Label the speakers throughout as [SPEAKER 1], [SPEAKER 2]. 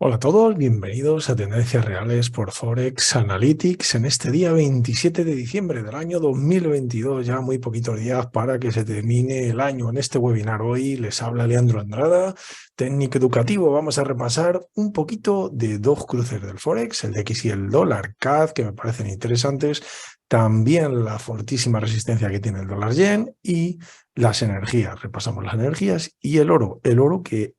[SPEAKER 1] Hola a todos, bienvenidos a Tendencias Reales por Forex Analytics en este día 27 de diciembre del año 2022, ya muy poquitos días para que se termine el año. En este webinar hoy les habla Leandro Andrada, técnico educativo. Vamos a repasar un poquito de dos cruces del Forex, el DXY y el dólar CAD, que me parecen interesantes, también la fortísima resistencia que tiene el dólar yen y las energías. Repasamos las energías y el oro que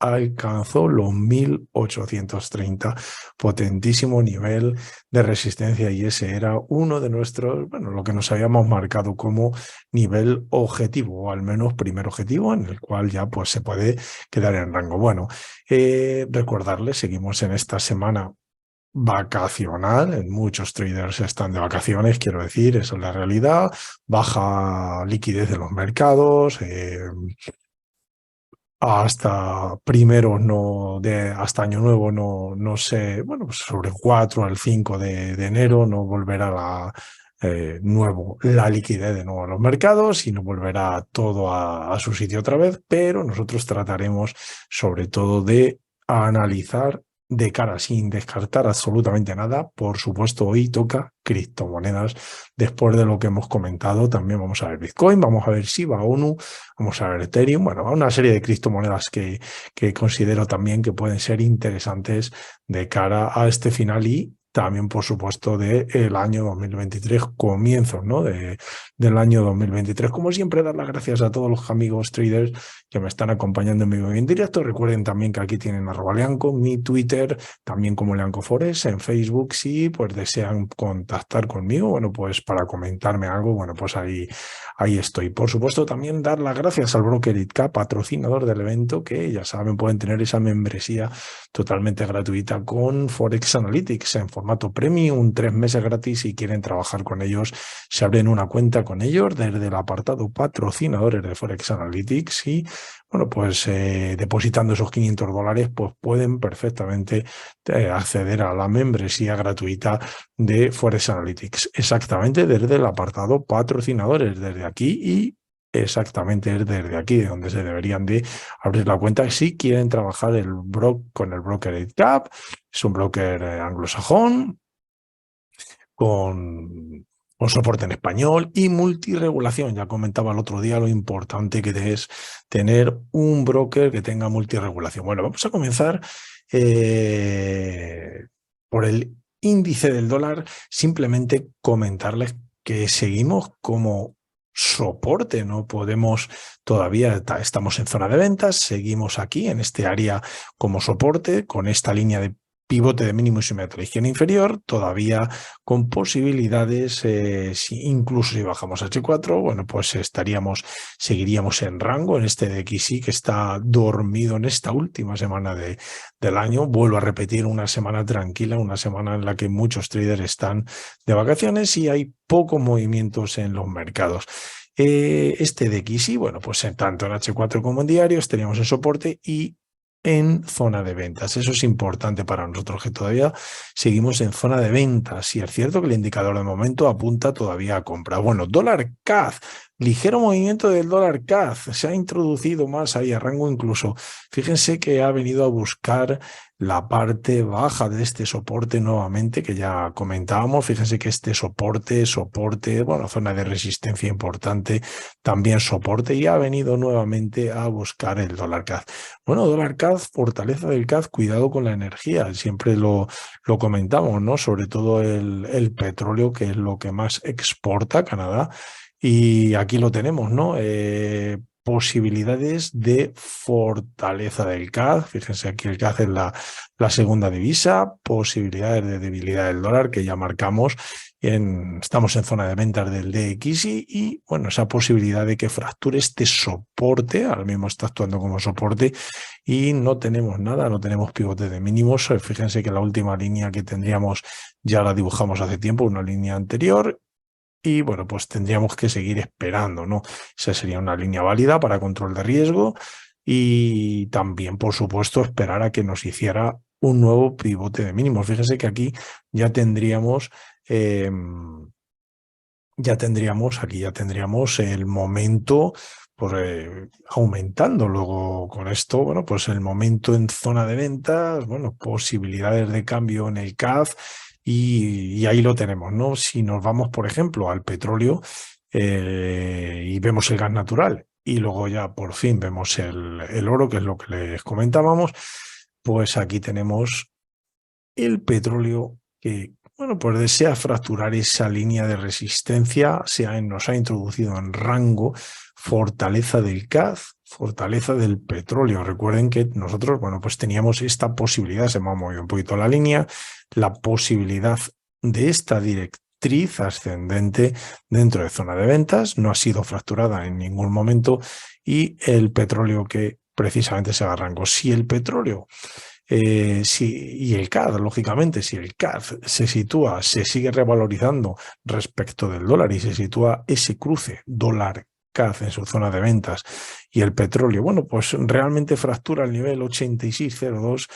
[SPEAKER 1] alcanzó los 1830, potentísimo nivel de resistencia, y ese era uno de nuestros, bueno, lo que nos habíamos marcado como nivel objetivo, o al menos primer objetivo, en el cual ya pues se puede quedar en rango. Bueno, recordarles, seguimos en esta semana vacacional, en muchos traders están de vacaciones, quiero decir, eso es la realidad, baja liquidez de los mercados, hasta primeros hasta año nuevo no sé, bueno, pues sobre el 4 al 5 de enero no volverá la liquidez de nuevo a los mercados y no volverá todo a su sitio otra vez, pero nosotros trataremos sobre todo de analizar de cara sin descartar absolutamente nada. Por supuesto, hoy toca criptomonedas. Después de lo que hemos comentado, también vamos a ver Bitcoin, vamos a ver Shiba Inu, vamos a ver Ethereum, bueno, una serie de criptomonedas que considero también que pueden ser interesantes de cara a este final y también, por supuesto, del año 2023, comienzos, ¿no? Del año 2023. Como siempre, dar las gracias a todos los amigos traders que me están acompañando en vivo y en directo. Recuerden también que aquí tienen @Leanco, mi Twitter, también como Leanco Forex, en Facebook, si pues desean contactar conmigo, bueno, pues para comentarme algo, bueno, pues ahí estoy. Por supuesto, también dar las gracias al broker ITCA, patrocinador del evento, que ya saben, pueden tener esa membresía totalmente gratuita con Forex Analytics en formato premium, 3 meses gratis. Si quieren trabajar con ellos, se abren una cuenta con ellos desde el apartado patrocinadores de Forex Analytics y, bueno, pues depositando esos $500, pues pueden perfectamente acceder a la membresía gratuita de Forex Analytics, exactamente desde el apartado patrocinadores, desde aquí, y exactamente es desde aquí de donde se deberían de abrir la cuenta si quieren trabajar con el broker 8Cap. Es un broker anglosajón con soporte en español y multirregulación. Ya comentaba el otro día lo importante que es tener un broker que tenga multirregulación. Bueno, vamos a comenzar por el índice del dólar. Simplemente comentarles que seguimos como soporte, no podemos todavía, estamos en zona de ventas, seguimos aquí en este área como soporte con esta línea de pivote de mínimo y sometimiento a la izquierda inferior, todavía con posibilidades, incluso si bajamos a H4, bueno, pues seguiríamos en rango en este DXY que está dormido en esta última semana del año. Vuelvo a repetir, una semana tranquila, una semana en la que muchos traders están de vacaciones y hay pocos movimientos en los mercados. Este DXY, bueno, pues tanto en H4 como en diarios teníamos en soporte y en zona de ventas. Eso es importante para nosotros, que todavía seguimos en zona de ventas. Y es cierto que el indicador de momento apunta todavía a compra. Bueno, dólar CAD, ligero movimiento del dólar CAD. Se ha introducido más ahí a rango incluso. Fíjense que ha venido a buscar la parte baja de este soporte nuevamente, que ya comentábamos. Fíjense que este soporte, bueno, zona de resistencia importante, también soporte, y ha venido nuevamente a buscar el dólar CAD. Bueno, dólar CAD, fortaleza del CAD, cuidado con la energía, siempre lo comentamos, ¿no? Sobre todo el petróleo, que es lo que más exporta Canadá, y aquí lo tenemos, ¿no? Posibilidades de fortaleza del CAD, fíjense aquí el CAD es la segunda divisa, posibilidades de debilidad del dólar que ya marcamos. Estamos en zona de ventas del DXY y, bueno, esa posibilidad de que fracture este soporte, ahora mismo está actuando como soporte y no tenemos nada, no tenemos pivote de mínimos. Fíjense que la última línea que tendríamos ya la dibujamos hace tiempo, una línea anterior, y, bueno, pues tendríamos que seguir esperando, ¿no? Esa sería una línea válida para control de riesgo y también, por supuesto, esperar a que nos hiciera un nuevo pivote de mínimos. Fíjense que aquí ya tendríamos aquí ya tendríamos el momento aumentando. Luego con esto, bueno, pues el momento en zona de ventas, bueno, posibilidades de cambio en el CAD y ahí lo tenemos, ¿no? Si nos vamos, por ejemplo, al petróleo y vemos el gas natural y luego ya por fin vemos el oro, que es lo que les comentábamos, pues aquí tenemos el petróleo que, bueno, pues desea fracturar esa línea de resistencia, nos ha introducido en rango, fortaleza del gas, fortaleza del petróleo. Recuerden que nosotros, bueno, pues teníamos esta posibilidad, se me ha movido un poquito la línea, la posibilidad de esta directriz ascendente dentro de zona de ventas, no ha sido fracturada en ningún momento y el petróleo que precisamente se haga rango. Si el petróleo y el CAD, lógicamente, si el CAD se sitúa, se sigue revalorizando respecto del dólar y se sitúa ese cruce dólar-CAD en su zona de ventas y el petróleo, bueno, pues realmente fractura el nivel 86,02.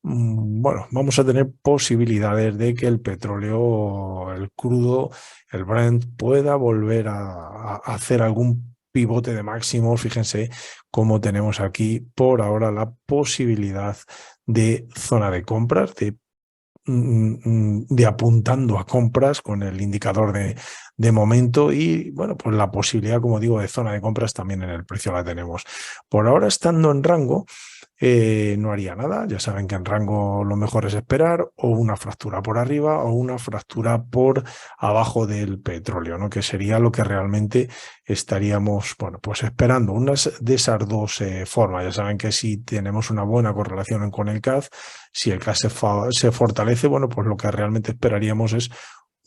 [SPEAKER 1] Bueno, vamos a tener posibilidades de que el petróleo, el crudo, el Brent pueda volver a hacer algún pivote de máximos. Fíjense cómo tenemos aquí por ahora la posibilidad de zona de compras, de apuntando a compras con el indicador de momento y, bueno, pues la posibilidad, como digo, de zona de compras también en el precio la tenemos. Por ahora, estando en rango, no haría nada. Ya saben que en rango lo mejor es esperar o una fractura por arriba o una fractura por abajo del petróleo, ¿no? Que sería lo que realmente estaríamos, bueno, pues esperando. Unas de esas dos formas. Ya saben que si tenemos una buena correlación con el CAD, si el CAD se fortalece, bueno, pues lo que realmente esperaríamos es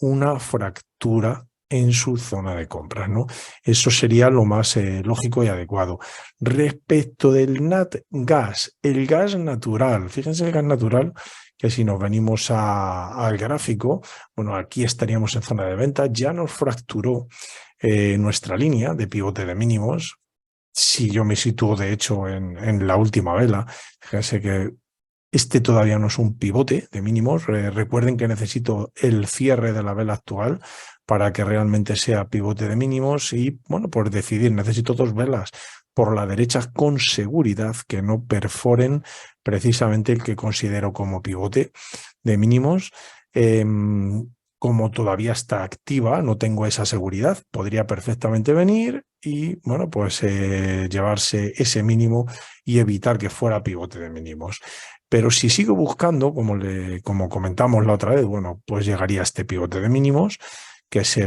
[SPEAKER 1] una fractura en su zona de compras, ¿no? Eso sería lo más lógico y adecuado. Respecto del nat gas, el gas natural, fíjense el gas natural, que si nos venimos al gráfico, bueno, aquí estaríamos en zona de venta, ya nos fracturó nuestra línea de pivote de mínimos. Si yo me sitúo, de hecho, en la última vela, fíjense que este todavía no es un pivote de mínimos. Recuerden que necesito el cierre de la vela actual para que realmente sea pivote de mínimos y, bueno, por decidir, necesito dos velas por la derecha con seguridad que no perforen precisamente el que considero como pivote de mínimos. Como todavía está activa, no tengo esa seguridad, podría perfectamente venir y, bueno, pues llevarse ese mínimo y evitar que fuera pivote de mínimos. Pero si sigo buscando, como comentamos la otra vez, bueno, pues llegaría a este pivote de mínimos, que es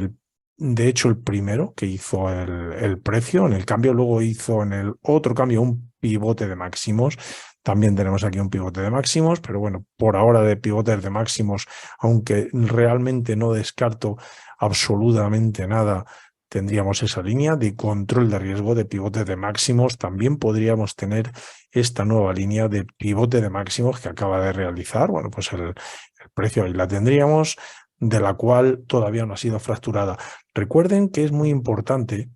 [SPEAKER 1] de hecho, el primero que hizo el precio. En el cambio, luego hizo en el otro cambio un pivote de máximos. También tenemos aquí un pivote de máximos, pero bueno, por ahora de pivotes de máximos, aunque realmente no descarto absolutamente nada, tendríamos esa línea de control de riesgo de pivote de máximos. También podríamos tener esta nueva línea de pivote de máximos que acaba de realizar. Bueno, pues el precio ahí la tendríamos, de la cual todavía no ha sido fracturada. Recuerden que es muy importante,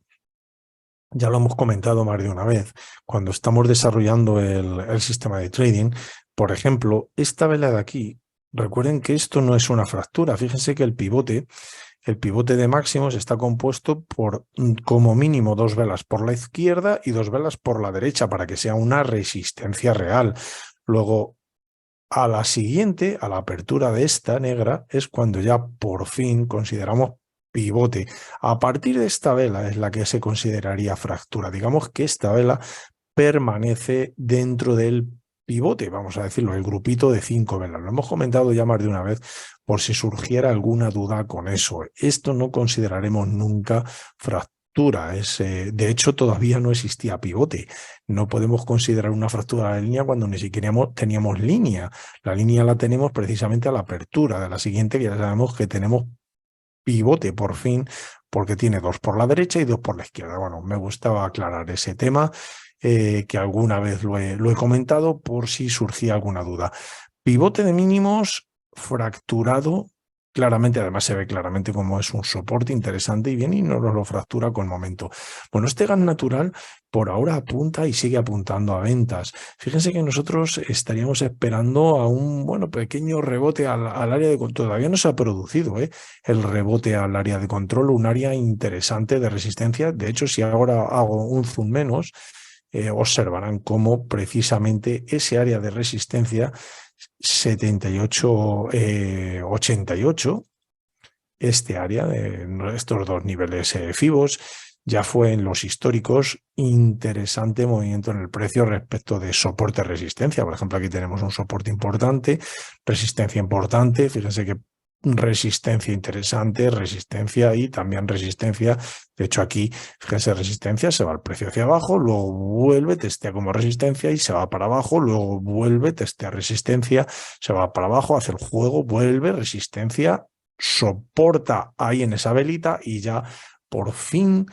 [SPEAKER 1] ya lo hemos comentado más de una vez, cuando estamos desarrollando el sistema de trading, por ejemplo, esta vela de aquí, recuerden que esto no es una fractura. Fíjense que el pivote de máximos está compuesto por como mínimo dos velas por la izquierda y dos velas por la derecha para que sea una resistencia real. Luego, a la siguiente, a la apertura de esta negra, es cuando ya por fin consideramos pivote. A partir de esta vela es la que se consideraría fractura. Digamos que esta vela permanece dentro del pivote, vamos a decirlo, el grupito de 5 velas. Lo hemos comentado ya más de una vez por si surgiera alguna duda con eso. Esto no consideraremos nunca fractura. De hecho, todavía no existía pivote. No podemos considerar una fractura de la línea cuando ni siquiera teníamos línea. La línea la tenemos precisamente a la apertura de la siguiente, que ya sabemos que tenemos pivote por fin, porque tiene dos por la derecha y dos por la izquierda. Bueno, me gustaba aclarar ese tema, que alguna vez lo he comentado por si surgía alguna duda. Pivote de mínimos fracturado claramente, además se ve claramente cómo es un soporte interesante y bien y no nos lo fractura con momento. Bueno, este gas natural por ahora apunta y sigue apuntando a ventas. Fíjense que nosotros estaríamos esperando a un pequeño rebote al área de control. Todavía no se ha producido el rebote al área de control, un área interesante de resistencia. De hecho, si ahora hago un zoom menos, observarán cómo precisamente ese área de resistencia 78, 88, este área de estos dos niveles FIBOs, ya fue en los históricos interesante movimiento en el precio respecto de soporte-resistencia. Por ejemplo, aquí tenemos un soporte importante, resistencia importante, fíjense que resistencia interesante, resistencia y también resistencia. De hecho, aquí, fíjense, resistencia, se va el precio hacia abajo, luego vuelve, testea como resistencia y se va para abajo, luego vuelve, testea resistencia, se va para abajo, hace el juego, vuelve, resistencia, soporta ahí en esa velita y ya por fin,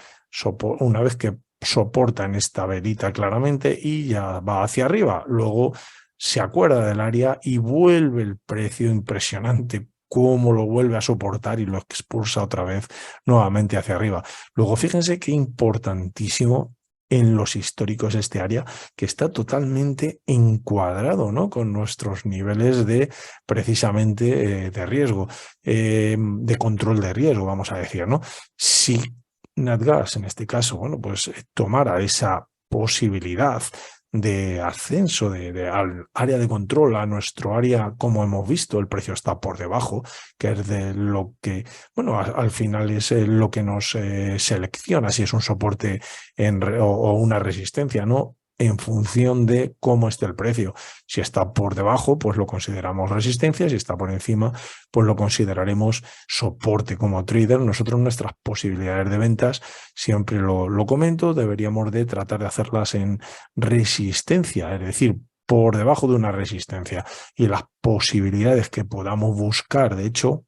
[SPEAKER 1] una vez que soporta en esta velita claramente y ya va hacia arriba, luego se acuerda del área y vuelve el precio impresionante, cómo lo vuelve a soportar y lo expulsa otra vez nuevamente hacia arriba. Luego fíjense qué importantísimo en los históricos este área, que está totalmente encuadrado, ¿no?, con nuestros niveles de precisamente de riesgo, de control de riesgo, vamos a decir, ¿no? Si Natgas, en este caso, pues tomara esa posibilidad de ascenso al área de control, a nuestro área, como hemos visto, el precio está por debajo, que es de lo que, al final es lo que nos selecciona si es un soporte o una resistencia, ¿no?, en función de cómo esté el precio. Si está por debajo, pues lo consideramos resistencia, si está por encima, pues lo consideraremos soporte. Como trader, nosotros nuestras posibilidades de ventas, siempre lo comento, deberíamos de tratar de hacerlas en resistencia, es decir, por debajo de una resistencia, y las posibilidades que podamos buscar. De hecho,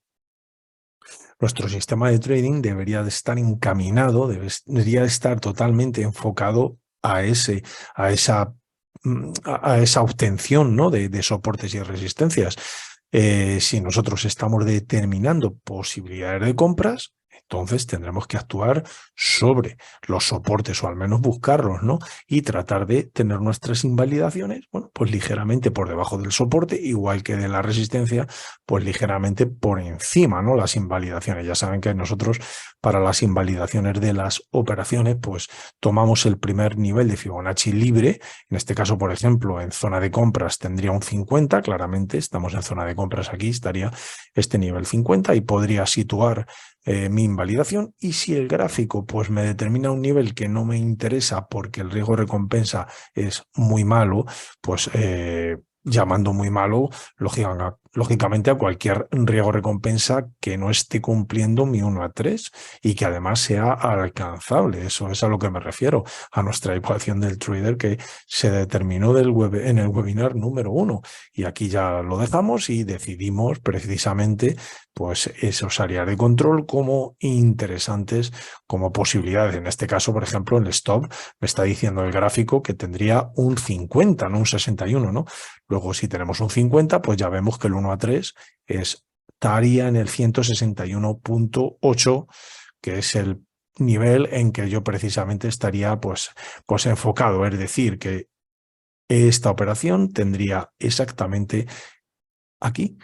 [SPEAKER 1] nuestro sistema de trading debería de estar encaminado, debería de estar totalmente enfocado a esa obtención, ¿no?, de soportes y resistencias. Si nosotros estamos determinando posibilidades de compras, entonces tendremos que actuar sobre los soportes, o al menos buscarlos, ¿no?, y tratar de tener nuestras invalidaciones, pues ligeramente por debajo del soporte, igual que de la resistencia, pues ligeramente por encima, ¿no?, las invalidaciones. Ya saben que nosotros, para las invalidaciones de las operaciones, pues tomamos el primer nivel de Fibonacci libre. En este caso, por ejemplo, en zona de compras tendría un 50, claramente estamos en zona de compras, aquí estaría este nivel 50 y podría situar mi invalidación. Y si el gráfico pues me determina un nivel que no me interesa porque el riesgo recompensa es muy malo, pues llamando muy malo, lógicamente a cualquier riesgo recompensa que no esté cumpliendo mi 1 a 3 y que además sea alcanzable. Eso es a lo que me refiero, a nuestra ecuación del trader que se determinó en el webinar número 1. Y aquí ya lo dejamos y decidimos precisamente pues esos áreas de control como interesantes, como posibilidades. En este caso, por ejemplo, el stop me está diciendo el gráfico que tendría un 50, no un 61, ¿no? Luego, si tenemos un 50, pues ya vemos que el 1 a 3 estaría en el 161.8, que es el nivel en que yo precisamente estaría pues enfocado. Es decir, que esta operación tendría exactamente aquí,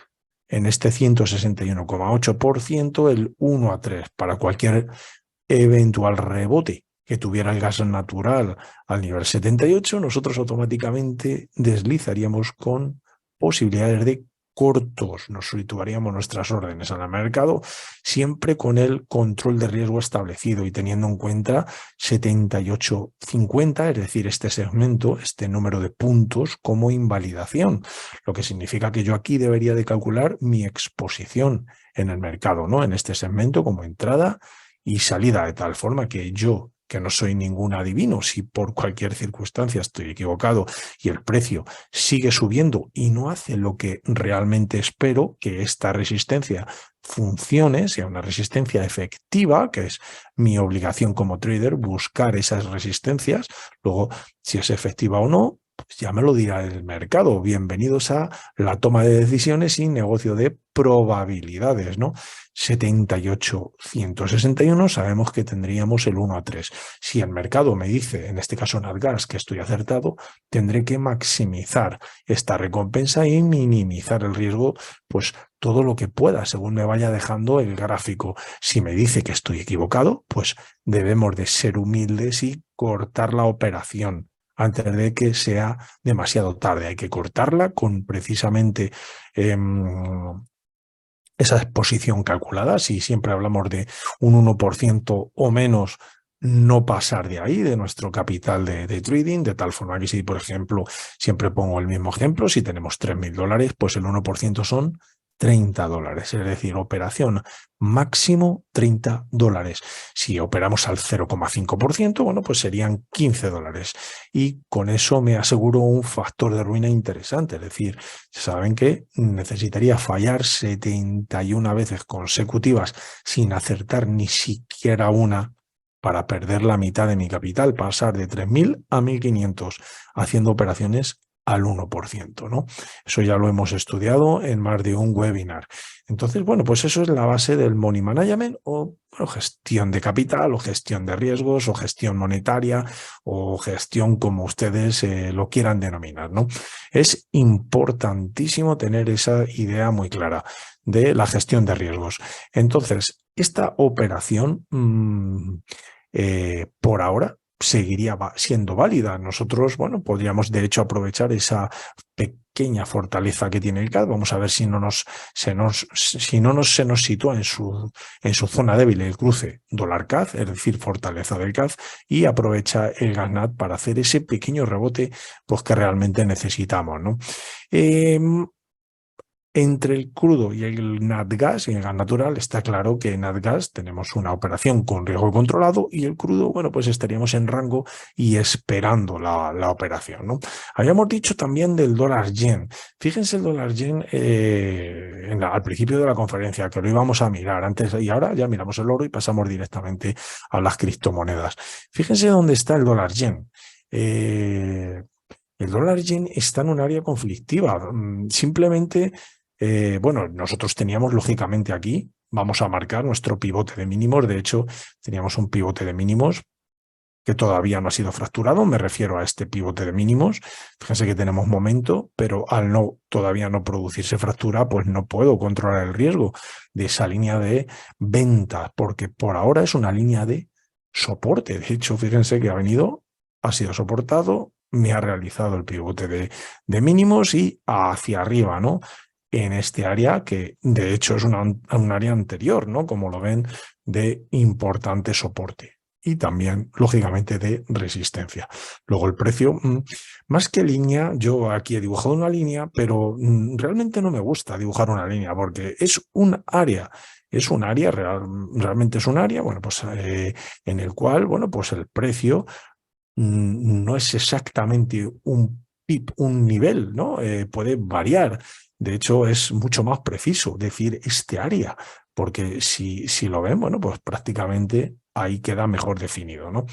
[SPEAKER 1] en este 161,8%, el 1 a 3 para cualquier eventual rebote que tuviera el gas natural al nivel 78, nosotros automáticamente deslizaríamos con posibilidades de cortos, nos situaríamos nuestras órdenes en el mercado siempre con el control de riesgo establecido y teniendo en cuenta 78,50, es decir, este segmento, este número de puntos como invalidación, lo que significa que yo aquí debería de calcular mi exposición en el mercado, ¿no?, en este segmento como entrada y salida, de tal forma que yo, que no soy ningún adivino, si por cualquier circunstancia estoy equivocado y el precio sigue subiendo y no hace lo que realmente espero, que esta resistencia funcione, sea una resistencia efectiva, que es mi obligación como trader, buscar esas resistencias. Luego, si es efectiva o no, Pues ya me lo dirá el mercado. Bienvenidos a la toma de decisiones y negocio de probabilidades, ¿no? 78,161, sabemos que tendríamos el 1 a 3. Si el mercado me dice, en este caso Natgas, que estoy acertado, tendré que maximizar esta recompensa y minimizar el riesgo, pues todo lo que pueda, según me vaya dejando el gráfico. Si me dice que estoy equivocado, pues debemos de ser humildes y cortar la operación antes de que sea demasiado tarde. Hay que cortarla con precisamente esa exposición calculada. Si siempre hablamos de un 1% o menos, no pasar de ahí, de nuestro capital de trading, de tal forma que si, por ejemplo, siempre pongo el mismo ejemplo, si tenemos $3.000, pues el 1% son $30, es decir, operación máximo $30. Si operamos al 0,5%, bueno, pues serían $15. Y con eso me aseguro un factor de ruina interesante, es decir, saben que necesitaría fallar 71 veces consecutivas sin acertar ni siquiera una para perder la mitad de mi capital, pasar de 3.000 a 1.500 haciendo operaciones al 1%, ¿no? Eso ya lo hemos estudiado en más de un webinar. Entonces, bueno, pues eso es la base del money management o bueno, gestión de capital o gestión de riesgos o gestión monetaria o gestión como ustedes lo quieran denominar, ¿no? Es importantísimo tener esa idea muy clara de la gestión de riesgos. Entonces, esta operación por ahora seguiría siendo válida. Nosotros, bueno, podríamos de hecho aprovechar esa pequeña fortaleza que tiene el CAD. Vamos a ver si no se nos sitúa en su zona débil el cruce dólar-CAD, es decir, fortaleza del CAD, y aprovecha el GANAT para hacer ese pequeño rebote pues, que realmente necesitamos, ¿no? Entre el crudo y el Natgas, y el gas natural, está claro que en Natgas tenemos una operación con riesgo controlado y el crudo, bueno, pues estaríamos en rango y esperando la operación, ¿no? Habíamos dicho también del dólar yen. Fíjense el dólar yen al principio de la conferencia, que lo íbamos a mirar antes y ahora ya miramos el oro y pasamos directamente a las criptomonedas. Fíjense dónde está el dólar yen. El dólar yen está en un área conflictiva. Simplemente bueno, nosotros teníamos lógicamente aquí, vamos a marcar nuestro pivote de mínimos. De hecho, teníamos un pivote de mínimos que todavía no ha sido fracturado. Me refiero a este pivote de mínimos. Fíjense que tenemos momento, pero al todavía no producirse fractura, pues no puedo controlar el riesgo de esa línea de venta, porque por ahora es una línea de soporte. De hecho, fíjense que ha sido soportado, me ha realizado el pivote de mínimos y hacia arriba, ¿no? En este área que de hecho es un área anterior, ¿no? Como lo ven, de importante soporte y también, lógicamente, de resistencia. Luego el precio, más que línea, yo aquí he dibujado una línea, pero realmente no me gusta dibujar una línea porque es un área. Es un área, realmente es un área, bueno, pues en el cual, bueno, pues el precio no es exactamente un pip, un nivel, ¿no? Puede variar. De hecho, es mucho más preciso decir este área, porque si lo ven, bueno, pues prácticamente ahí queda mejor definido, ¿no?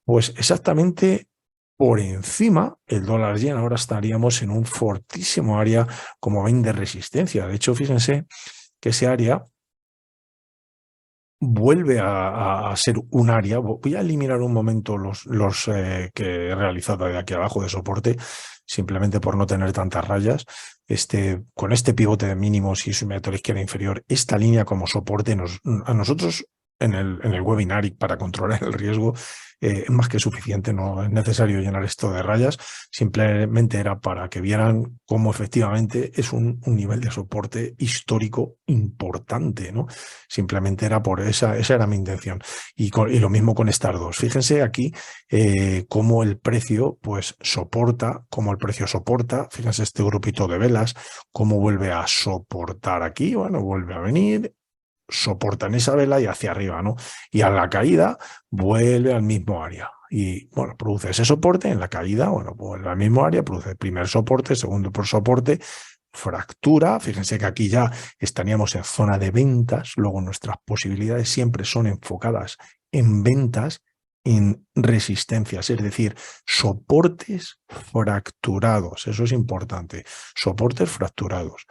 [SPEAKER 1] Pues exactamente por encima, el dólar yen ahora estaríamos en un fortísimo área, como ven, de resistencia. De hecho, fíjense que ese área vuelve a ser un área. Voy a eliminar un momento los que he realizado de aquí abajo de soporte, simplemente por no tener tantas rayas. Con este pivote de mínimos y su a la izquierda inferior, esta línea como soporte a nosotros en el webinar y para controlar el riesgo es más que suficiente, no es necesario llenar esto de rayas, simplemente era para que vieran cómo efectivamente es un nivel de soporte histórico importante, ¿no? Simplemente era por esa era mi intención. Y lo mismo con estas dos. Fíjense aquí cómo el precio pues soporta, fíjense este grupito de velas, cómo vuelve a soportar aquí, bueno, vuelve a venir, soporta en esa vela y hacia arriba, ¿no? Y a la caída vuelve al mismo área. Y bueno, produce ese soporte en la caída, bueno, vuelve al mismo área, produce el primer soporte, segundo por soporte, fractura. Fíjense que aquí ya estaríamos en zona de ventas, luego nuestras posibilidades siempre son enfocadas en ventas en resistencias, es decir, soportes fracturados. Eso es importante, soportes fracturados.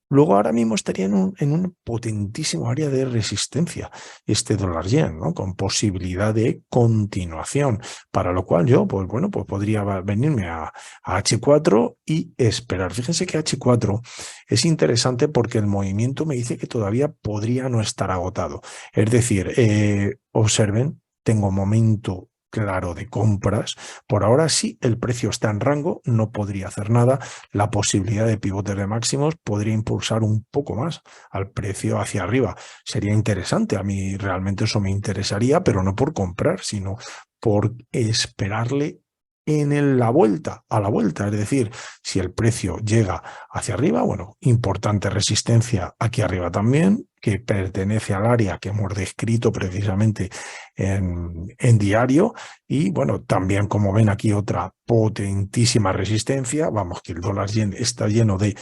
[SPEAKER 1] Luego ahora mismo estaría en un potentísimo área de resistencia este dólar yen, ¿no? Con posibilidad de continuación, para lo cual yo, pues bueno, pues podría venirme a H4 y esperar. Fíjense que H4 es interesante porque el movimiento me dice que todavía podría no estar agotado. Es decir, observen, tengo momento claro de compras. Por ahora sí, el precio está en rango, no podría hacer nada. La posibilidad de pivotes de máximos podría impulsar un poco más al precio hacia arriba. Sería interesante, a mí realmente eso me interesaría, pero no por comprar, sino por esperarle la vuelta, a la vuelta. Es decir, si el precio llega hacia arriba, bueno, importante resistencia aquí arriba también, que pertenece al área que hemos descrito precisamente en diario. Y bueno, también como ven aquí otra potentísima resistencia. Vamos, que el dólar yen está lleno de,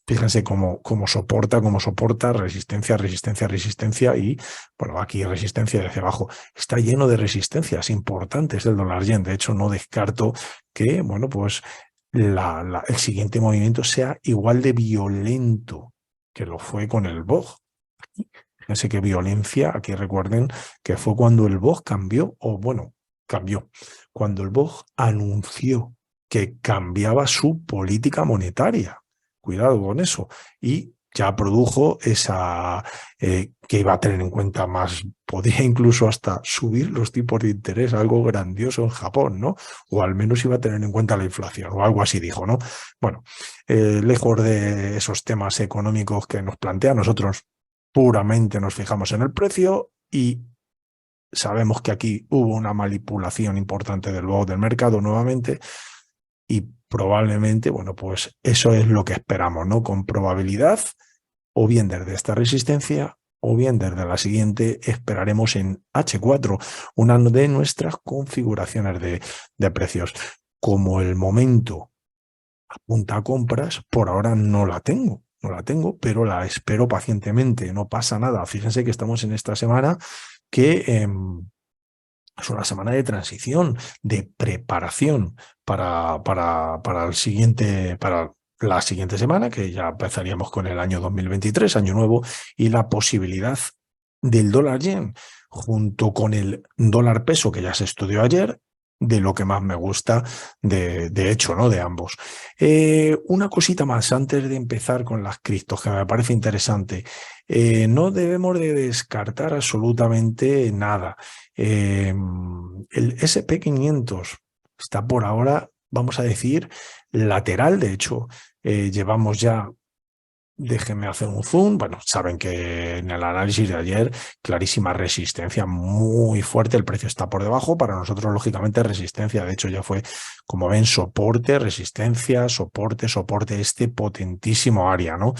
[SPEAKER 1] fíjense cómo soporta resistencia, resistencia, resistencia y bueno, aquí resistencia hacia abajo. Está lleno de resistencias importantes el dólar yen. De hecho, no descarto que, bueno, pues el siguiente movimiento sea igual de violento que lo fue con el BOJ. Fíjense qué violencia, aquí recuerden que fue cuando el BOJ cambió, o bueno, cambió, cuando el BOJ anunció que cambiaba su política monetaria. Cuidado con eso. Y ya produjo esa que iba a tener en cuenta más, podría incluso hasta subir los tipos de interés, algo grandioso en Japón, ¿no? O al menos iba a tener en cuenta la inflación, o algo así dijo, ¿no? Bueno, lejos de esos temas económicos que nos plantea, nosotros puramente nos fijamos en el precio y sabemos que aquí hubo una manipulación importante del mercado nuevamente y probablemente, bueno, pues eso es lo que esperamos, ¿no? Con probabilidad, o bien desde esta resistencia, o bien desde la siguiente, esperaremos en H4, una de nuestras configuraciones de precios. Como el momento apunta a compras, por ahora no la tengo. No la tengo, pero la espero pacientemente. No pasa nada. Fíjense que estamos en esta semana que es una semana de transición, de preparación para la siguiente semana, que ya empezaríamos con el año 2023, año nuevo, y la posibilidad del dólar yen, junto con el dólar peso que ya se estudió ayer, de lo que más me gusta, de hecho, ¿no? De ambos. Una cosita más antes de empezar con las criptos, que me parece interesante. No debemos de descartar absolutamente nada. El SP500 está por ahora, vamos a decir, lateral. De hecho, llevamos ya, déjenme hacer un zoom. Bueno, saben que en el análisis de ayer, clarísima resistencia muy fuerte. El precio está por debajo. Para nosotros, lógicamente, resistencia. De hecho, ya fue, como ven, soporte, resistencia, soporte, soporte, este potentísimo área, ¿no?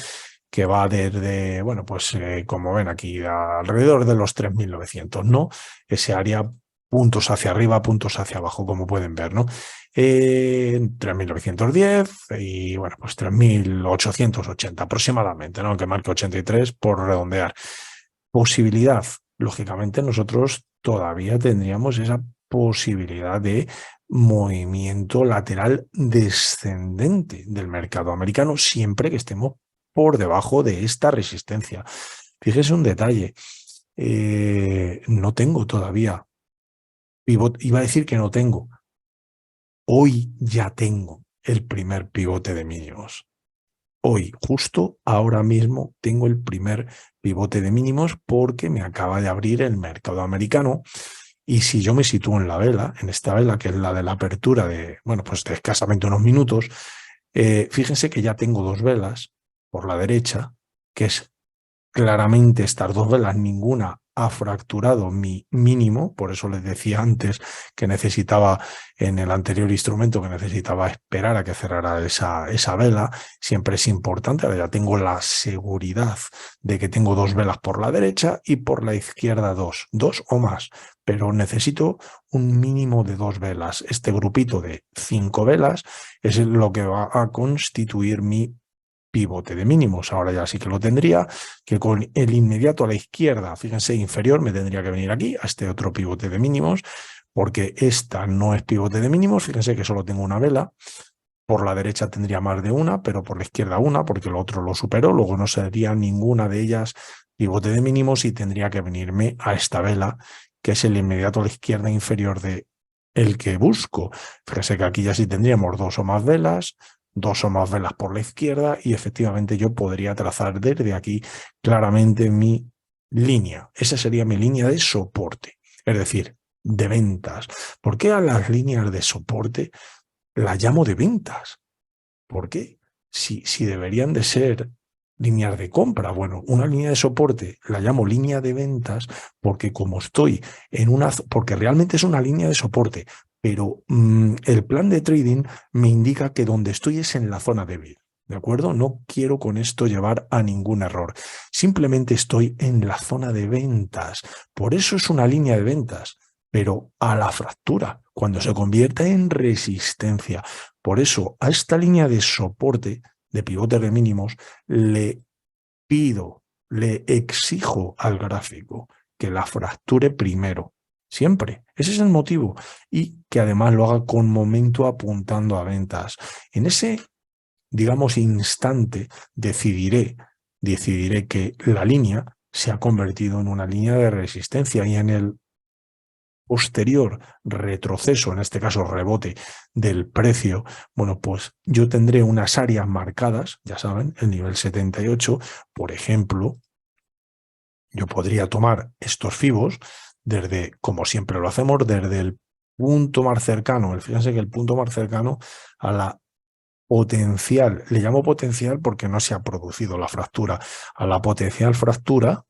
[SPEAKER 1] Que va desde, bueno, pues como ven aquí, alrededor de los 3.900, ¿no? Ese área, puntos hacia arriba, puntos hacia abajo, como pueden ver, ¿no? 3.910 y, bueno, pues 3.880 aproximadamente, ¿no? Que marque 83 por redondear. Posibilidad, lógicamente nosotros todavía tendríamos esa posibilidad de movimiento lateral descendente del mercado americano siempre que estemos por debajo de esta resistencia. Fíjese un detalle, no tengo todavía pivote, iba a decir que no tengo, hoy ya tengo el primer pivote de mínimos. Hoy, justo ahora mismo, tengo el primer pivote de mínimos porque me acaba de abrir el mercado americano. Y si yo me sitúo en la vela, en esta vela que es la de la apertura de, bueno, pues de escasamente unos minutos, fíjense que ya tengo dos velas por la derecha, que es claramente estas dos velas, ninguna ha fracturado mi mínimo, por eso les decía antes que necesitaba, en el anterior instrumento, que necesitaba esperar a que cerrara esa vela. Siempre es importante, ahora ya tengo la seguridad de que tengo dos velas por la derecha y por la izquierda dos o más, pero necesito un mínimo de dos velas. Este grupito de 5 velas es lo que va a constituir mi pivote de mínimos. Ahora ya sí que lo tendría, que con el inmediato a la izquierda, fíjense, inferior, me tendría que venir aquí a este otro pivote de mínimos, porque esta no es pivote de mínimos. Fíjense que solo tengo una vela. Por la derecha tendría más de una, pero por la izquierda una, porque el otro lo superó. Luego no sería ninguna de ellas pivote de mínimos y tendría que venirme a esta vela, que es el inmediato a la izquierda inferior de el que busco. Fíjense que aquí ya sí tendríamos dos o más velas por la izquierda, y efectivamente yo podría trazar desde aquí claramente mi línea. Esa sería mi línea de soporte, es decir, de ventas. ¿Por qué a las líneas de soporte la llamo de ventas? ¿Por qué? Si deberían de ser líneas de compra. Bueno, una línea de soporte la llamo línea de ventas porque como estoy en porque realmente es una línea de soporte, pero el plan de trading me indica que donde estoy es en la zona débil. ¿De acuerdo? No quiero con esto llevar a ningún error. Simplemente estoy en la zona de ventas. Por eso es una línea de ventas, pero a la fractura, cuando se convierta en resistencia. Por eso, a esta línea de soporte de pivotes de mínimos le pido, le exijo al gráfico que la fracture primero. Siempre. Ese es el motivo. Y que además lo haga con momento apuntando a ventas. En ese, digamos, instante decidiré que la línea se ha convertido en una línea de resistencia, y en el posterior retroceso, en este caso rebote del precio, bueno, pues yo tendré unas áreas marcadas, ya saben, el nivel 78, por ejemplo. Yo podría tomar estos fibos desde, como siempre lo hacemos, desde el punto más cercano. Fíjense que el punto más cercano a la potencial, le llamo potencial porque no se ha producido la fractura. A la potencial fractura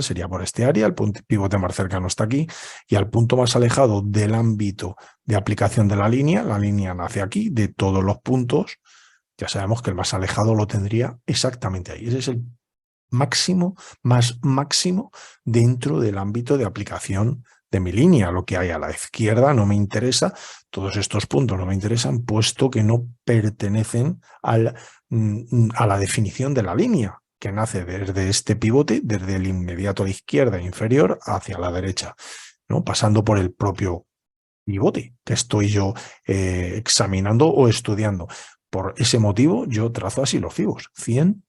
[SPEAKER 1] sería por este área, el punto pivote más cercano está aquí, y al punto más alejado del ámbito de aplicación de la línea nace aquí, de todos los puntos, ya sabemos que el más alejado lo tendría exactamente ahí. Ese es el máximo, más máximo dentro del ámbito de aplicación de mi línea. Lo que hay a la izquierda no me interesa, todos estos puntos no me interesan, puesto que no pertenecen a la definición de la línea, que nace desde este pivote, desde el inmediato a la izquierda inferior hacia la derecha, ¿no? Pasando por el propio pivote que estoy yo examinando o estudiando. Por ese motivo yo trazo así los fibos, 100,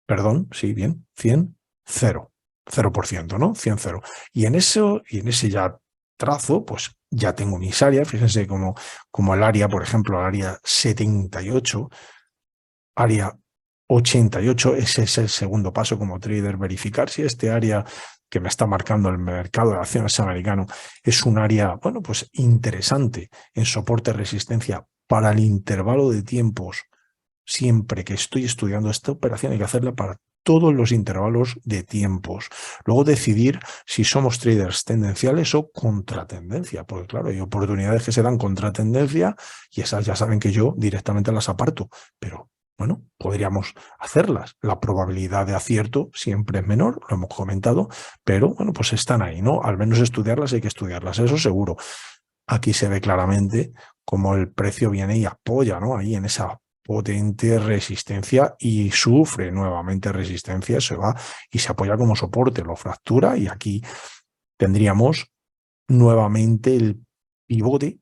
[SPEAKER 1] perdón, sí, bien, 100, 0, 0%, ¿no? 100, 0. Y en ese ya trazo, pues ya tengo mis áreas. Fíjense como el área, por ejemplo, el área 78, área 88, ese es el segundo paso como trader, verificar si este área que me está marcando el mercado de acciones americano es un área, bueno, pues interesante en soporte-resistencia para el intervalo de tiempos. Siempre que estoy estudiando esta operación hay que hacerla para todos los intervalos de tiempos. Luego decidir si somos traders tendenciales o contratendencia, porque claro, hay oportunidades que se dan contratendencia y esas ya saben que yo directamente las aparto, pero bueno, podríamos hacerlas. La probabilidad de acierto siempre es menor, lo hemos comentado, pero bueno, pues están ahí, ¿no? Al menos estudiarlas hay que estudiarlas, eso seguro. Aquí se ve claramente cómo el precio viene y apoya, ¿no? Ahí en esa potente resistencia y sufre nuevamente resistencia, se va y se apoya como soporte, lo fractura, y aquí tendríamos nuevamente el pivote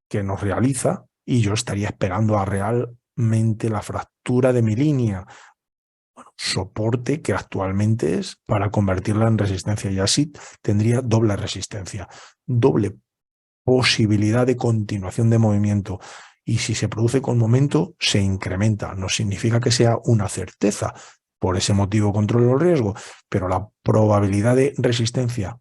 [SPEAKER 1] que nos realiza, y yo estaría esperando a realmente la fractura de mi línea, bueno, soporte que actualmente es, para convertirla en resistencia, y así tendría doble resistencia, doble posibilidad de continuación de movimiento. Y si se produce con momento, se incrementa. No significa que sea una certeza. Por ese motivo controlo el riesgo, pero la probabilidad de resistencia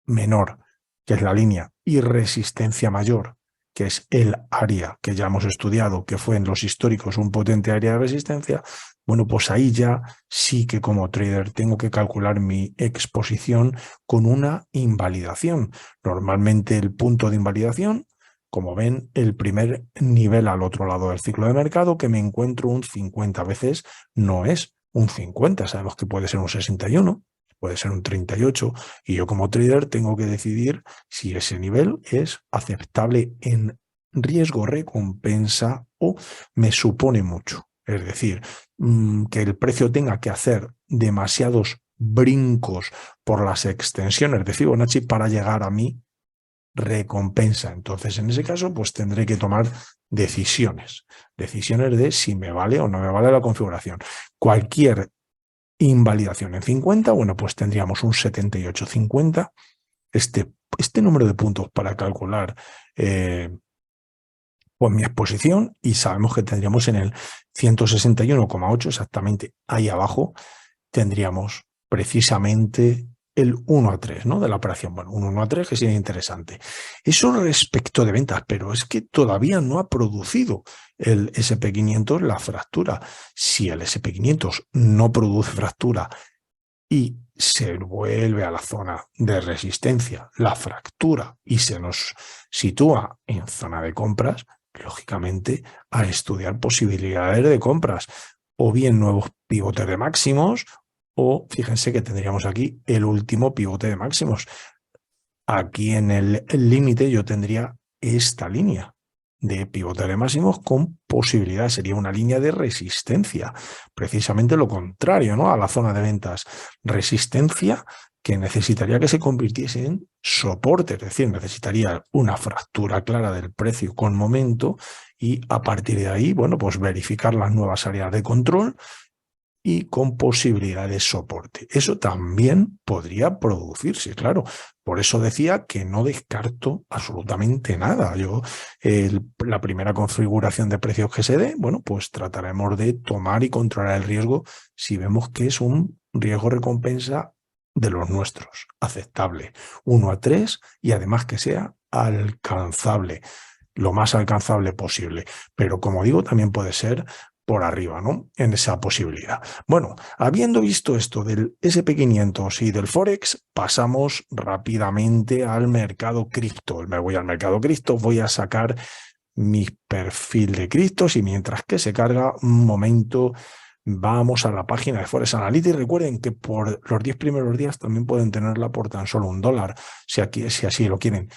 [SPEAKER 1] menor, que es la línea, y resistencia mayor, que es el área que ya hemos estudiado, que fue en los históricos un potente área de resistencia, bueno, pues ahí ya sí que como trader tengo que calcular mi exposición con una invalidación. Normalmente el punto de invalidación, como ven, el primer nivel al otro lado del ciclo de mercado, que me encuentro un 50 veces, no es un 50, sabemos que puede ser un 61, puede ser un 38, y yo como trader tengo que decidir si ese nivel es aceptable en riesgo recompensa o me supone mucho. Es decir, que el precio tenga que hacer demasiados brincos por las extensiones de Fibonacci para llegar a mí recompensa. Entonces, en ese caso, pues tendré que tomar decisiones. Decisiones de si me vale o no me vale la configuración. Cualquier invalidación en 50, bueno, pues tendríamos un 78,50. Este número de puntos para calcular pues mi exposición, y sabemos que tendríamos en el 161,8, exactamente ahí abajo, tendríamos precisamente el 1 a 3, ¿no? De la operación. Bueno, un 1 a 3 que sería interesante. Eso respecto de ventas, pero es que todavía no ha producido el SP500 la fractura. Si el SP500 no produce fractura y se vuelve a la zona de resistencia, la fractura, y se nos sitúa en zona de compras, lógicamente a estudiar posibilidades de compras, o bien nuevos pivotes de máximos, o fíjense que tendríamos aquí el último pivote de máximos. Aquí en el límite yo tendría esta línea de pivote de máximos con posibilidad, sería una línea de resistencia, precisamente lo contrario, ¿no? A la zona de ventas, resistencia que necesitaría que se convirtiese en soporte, es decir, necesitaría una fractura clara del precio con momento, y a partir de ahí, bueno, pues verificar las nuevas áreas de control y con posibilidad de soporte. Eso también podría producirse, claro. Por eso decía que no descarto absolutamente nada. Yo, la primera configuración de precios que se dé, bueno, pues trataremos de tomar y controlar el riesgo si vemos que es un riesgo recompensa de los nuestros, aceptable, 1 a 3, y además que sea alcanzable, lo más alcanzable posible. Pero como digo, también puede ser por arriba, ¿no? En esa posibilidad. Bueno, habiendo visto esto del SP500 y del Forex, pasamos rápidamente al mercado cripto. Me voy al mercado cripto, voy a sacar mi perfil de criptos, y mientras que se carga, un momento, vamos a la página de Forex Analytics. Recuerden que por los 10 primeros días también pueden tenerla por tan solo $1, si así lo quieren.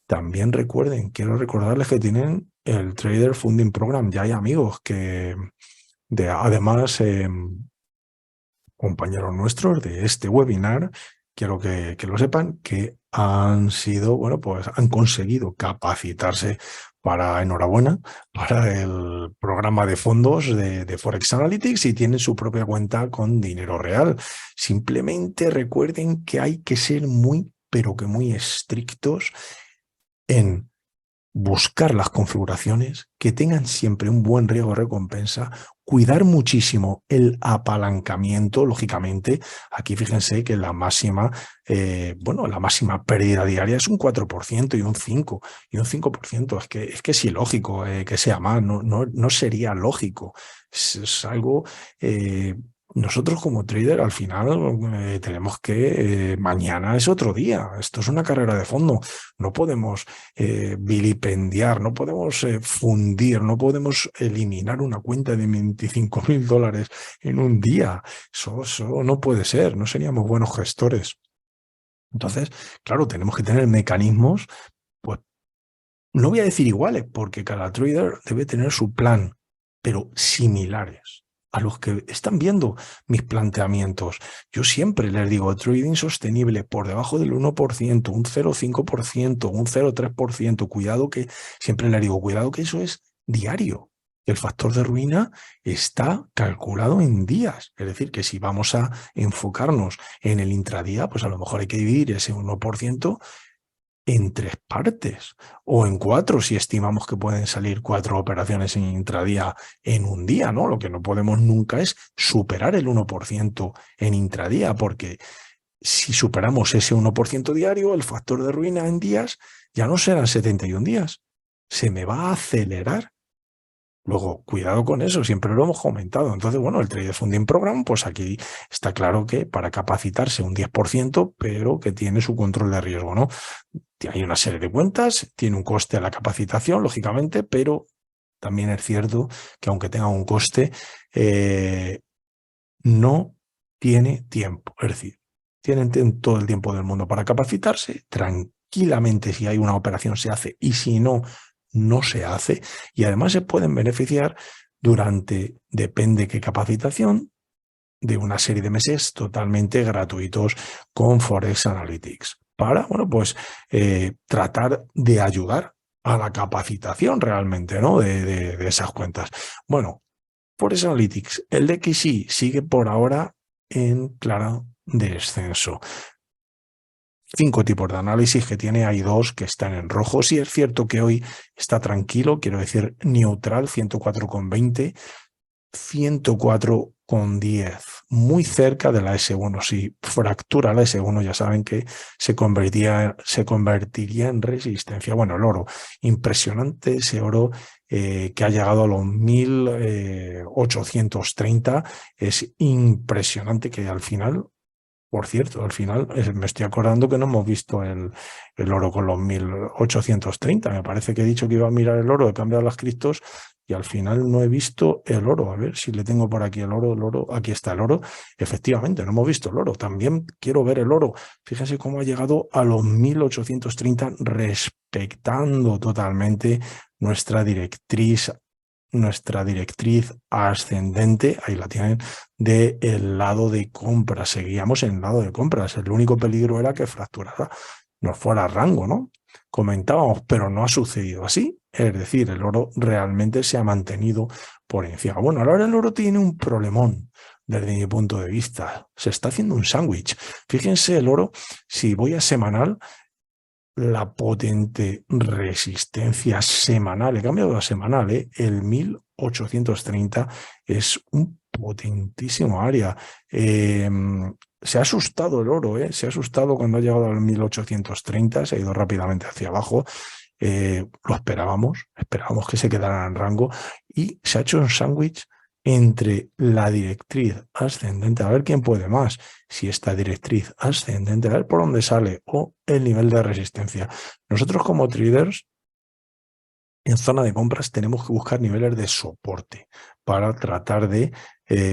[SPEAKER 1] También recuerden, quiero recordarles que tienen el Trader Funding Program. Ya hay amigos que, además, compañeros nuestros de este webinar, quiero que lo sepan, que han sido, bueno, pues han conseguido capacitarse enhorabuena, para el programa de fondos de Forex Analytics, y tienen su propia cuenta con dinero real. Simplemente recuerden que hay que ser muy, pero que muy estrictos en buscar las configuraciones que tengan siempre un buen riesgo de recompensa, cuidar muchísimo el apalancamiento, lógicamente. Aquí fíjense que la máxima, la máxima pérdida diaria es un 4% y un 5%. Es que es ilógico que sea más, no sería lógico. Es algo... nosotros como trader al final tenemos que... mañana es otro día, esto es una carrera de fondo, no podemos vilipendiar, no podemos fundir, no podemos eliminar una cuenta de $25.000 en un día. Eso no puede ser, no seríamos buenos gestores. Entonces, claro, tenemos que tener mecanismos, pues no voy a decir iguales, porque cada trader debe tener su plan, pero similares a los que están viendo mis planteamientos. Yo siempre les digo, trading sostenible por debajo del 1%, un 0,5%, un 0,3%. Cuidado que, siempre les digo, cuidado que eso es diario. El factor de ruina está calculado en días. Es decir, que si vamos a enfocarnos en el intradía, pues a lo mejor hay que dividir ese 1% en 3 partes, o en 4 si estimamos que pueden salir 4 operaciones en intradía en un día, ¿no? Lo que no podemos nunca es superar el 1% en intradía, porque si superamos ese 1% diario, el factor de ruina en días ya no serán 71 días. Se me va a acelerar. Luego, cuidado con eso, siempre lo hemos comentado. Entonces, bueno, el Trader Funding Program, pues aquí está claro que para capacitarse un 10%, pero que tiene su control de riesgo, ¿no? Hay una serie de cuentas, tiene un coste a la capacitación, lógicamente, pero también es cierto que aunque tenga un coste, no tiene tiempo. Es decir, tienen todo el tiempo del mundo para capacitarse, tranquilamente si hay una operación se hace, y si no, no se hace, y además se pueden beneficiar durante, depende qué capacitación, de una serie de meses totalmente gratuitos con Forex Analytics. para, bueno, pues tratar de ayudar a la capacitación realmente, ¿no? De esas cuentas. Bueno, Forex Analytics, el DXY sigue por ahora en claro descenso. 5 tipos de análisis que tiene, hay 2 que están en rojo. Sí es cierto que hoy está tranquilo, quiero decir neutral, 104,20, 104,10, muy cerca de la S1. Si fractura la S1, ya saben que se convertiría en resistencia. Bueno, el oro, impresionante ese oro que ha llegado a los 1830. Es impresionante que al final, por cierto, al final me estoy acordando que no hemos visto el oro con los 1830. Me parece que he dicho que iba a mirar el oro, he cambiado las criptos y al final no he visto el oro. A ver si le tengo por aquí el oro, aquí está el oro. Efectivamente, no hemos visto el oro. También quiero ver el oro. Fíjense cómo ha llegado a los 1830, respetando totalmente nuestra directriz ascendente, ahí la tienen, del lado de compras. Seguíamos en el lado de compras. El único peligro era que fracturara, nos fuera a rango, ¿no? Comentábamos, pero no ha sucedido así. Es decir, el oro realmente se ha mantenido por encima. Bueno, ahora el oro tiene un problemón desde mi punto de vista. Se está haciendo un sándwich. Fíjense el oro, si voy a semanal, la potente resistencia semanal, he cambiado a semanal, el 1830 es un potentísimo área. Se ha asustado el oro, se ha asustado cuando ha llegado al 1830, se ha ido rápidamente hacia abajo. Lo esperábamos que se quedara en rango y se ha hecho un sándwich entre la directriz ascendente, a ver quién puede más, si esta directriz ascendente, a ver por dónde sale, o el nivel de resistencia. Nosotros como traders, en zona de compras tenemos que buscar niveles de soporte para tratar de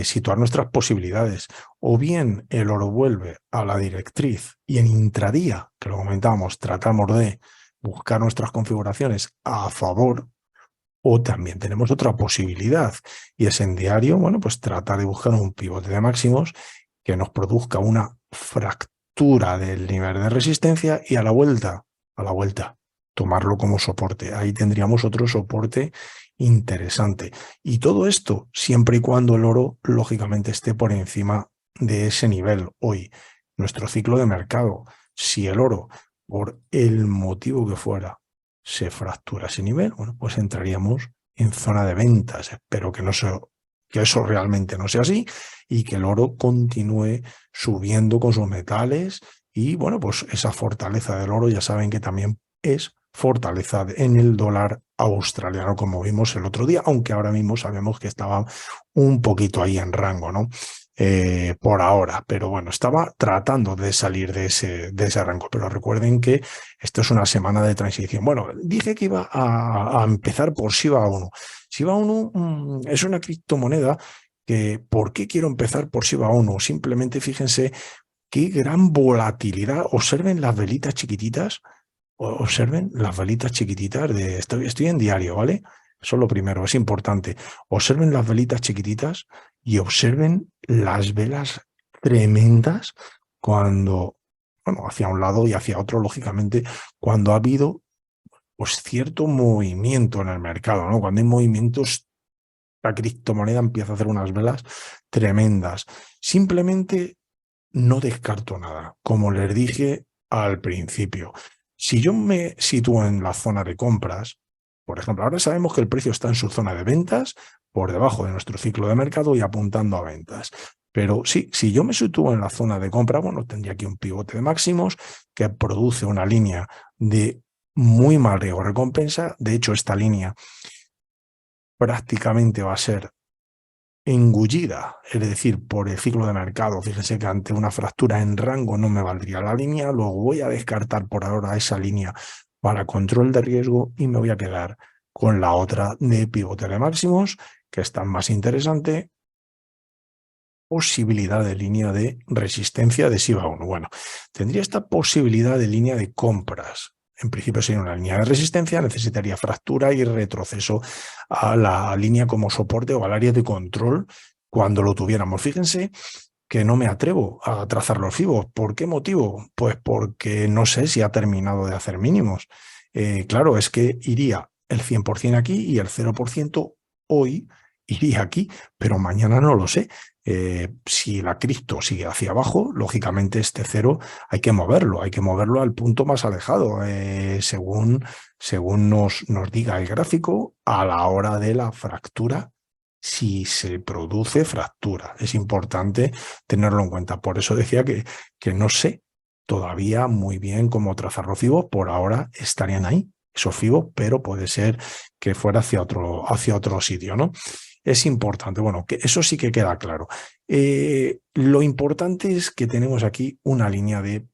[SPEAKER 1] situar nuestras posibilidades. O bien el oro vuelve a la directriz y en intradía, que lo comentábamos, tratamos de buscar nuestras configuraciones a favor. O también tenemos otra posibilidad y es en diario, bueno, pues tratar de buscar un pivote de máximos que nos produzca una fractura del nivel de resistencia y a la vuelta, tomarlo como soporte. Ahí tendríamos otro soporte interesante. Y todo esto siempre y cuando el oro, lógicamente, esté por encima de ese nivel. Hoy, nuestro ciclo de mercado, si el oro, por el motivo que fuera, se fractura ese nivel, bueno, pues entraríamos en zona de ventas. Espero que que eso realmente no sea así y que el oro continúe subiendo con sus metales y, bueno, pues esa fortaleza del oro ya saben que también es fortaleza en el dólar australiano, como vimos el otro día, aunque ahora mismo sabemos que estaba un poquito ahí en rango, ¿no? Por ahora, pero bueno, estaba tratando de salir de ese rango, pero recuerden que esto es una semana de transición. Bueno, dije que iba a empezar por Shiba Inu. Shiba Inu es una criptomoneda que, ¿por qué quiero empezar por Shiba Inu? Simplemente fíjense qué gran volatilidad. Observen las velitas chiquititas, observen las velitas chiquititas estoy en diario, ¿vale? Eso es lo primero, es importante. Observen las velitas chiquititas y observen las velas tremendas cuando, bueno, hacia un lado y hacia otro, lógicamente, cuando ha habido pues cierto movimiento en el mercado, ¿no? Cuando hay movimientos, la criptomoneda empieza a hacer unas velas tremendas. Simplemente no descarto nada, como les dije al principio. Si yo me sitúo en la zona de compras, por ejemplo, ahora sabemos que el precio está en su zona de ventas, por debajo de nuestro ciclo de mercado y apuntando a ventas. Pero sí, si yo me sitúo en la zona de compra, bueno, tendría aquí un pivote de máximos que produce una línea de muy mal riesgo recompensa. De hecho, esta línea prácticamente va a ser engullida, es decir, por el ciclo de mercado. Fíjense que ante una fractura en rango no me valdría la línea, luego voy a descartar por ahora esa línea para control de riesgo y me voy a quedar con la otra de pivote de máximos, que está más interesante, posibilidad de línea de resistencia de Shiba Inu. Bueno, tendría esta posibilidad de línea de compras. En principio sería una línea de resistencia, necesitaría fractura y retroceso a la línea como soporte o al área de control cuando lo tuviéramos. Fíjense que no me atrevo a trazar los FIBOs. ¿Por qué motivo? Pues porque no sé si ha terminado de hacer mínimos. Claro, es que iría el 100% aquí y el 0% hoy iría aquí, pero mañana no lo sé. Si la cripto sigue hacia abajo, lógicamente este cero hay que moverlo al punto más alejado, según nos diga el gráfico, a la hora de la fractura. Si se produce fractura, es importante tenerlo en cuenta. Por eso decía que no sé todavía muy bien cómo trazar los FIBOs. Por ahora estarían ahí esos FIBOs, pero puede ser que fuera hacia otro sitio, ¿no? Es importante, bueno, que eso sí que queda claro. Lo importante es que tenemos aquí una línea de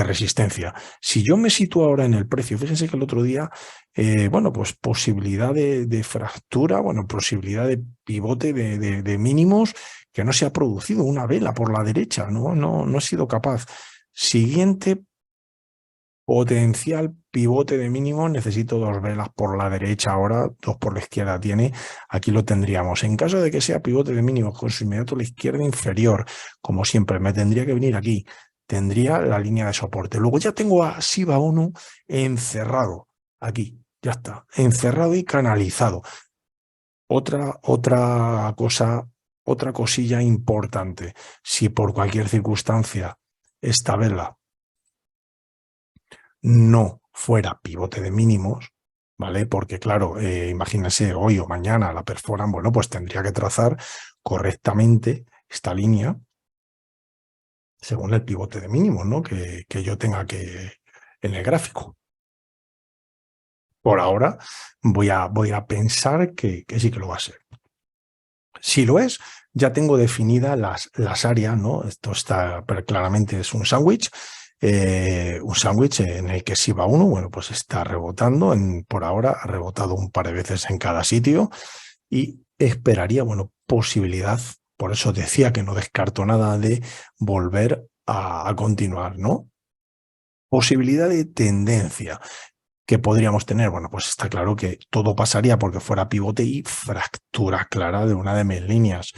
[SPEAKER 1] resistencia. Si yo me sitúo ahora en el precio, fíjense que el otro día, bueno, pues posibilidad de fractura, bueno, posibilidad de pivote de mínimos que no se ha producido, una vela por la derecha, no he sido capaz. Siguiente potencial pivote de mínimos, necesito 2 velas por la derecha ahora, 2 por la izquierda tiene, aquí lo tendríamos. En caso de que sea pivote de mínimos con su inmediato a la izquierda inferior, como siempre, me tendría que venir aquí, tendría la línea de soporte. Luego ya tengo a Shiba Inu encerrado, aquí, ya está, encerrado y canalizado. Otra cosa, otra cosilla importante, si por cualquier circunstancia esta vela no fuera pivote de mínimos, ¿vale? Porque claro, imagínense, hoy o mañana la perforan, bueno, pues tendría que trazar correctamente esta línea según el pivote de mínimos, ¿no? Que yo tenga en el gráfico. Por ahora voy a pensar que sí que lo va a ser. Si lo es, ya tengo definidas las áreas, ¿no? Esto está, pero claramente es un sándwich en el que Shiba Inu, bueno, pues está rebotando, por ahora ha rebotado un par de veces en cada sitio y esperaría, bueno, posibilidad, por eso decía que no descarto nada de volver a continuar, ¿no? Posibilidad de tendencia que podríamos tener, bueno, pues está claro que todo pasaría porque fuera pivote y fractura clara de una de mis líneas.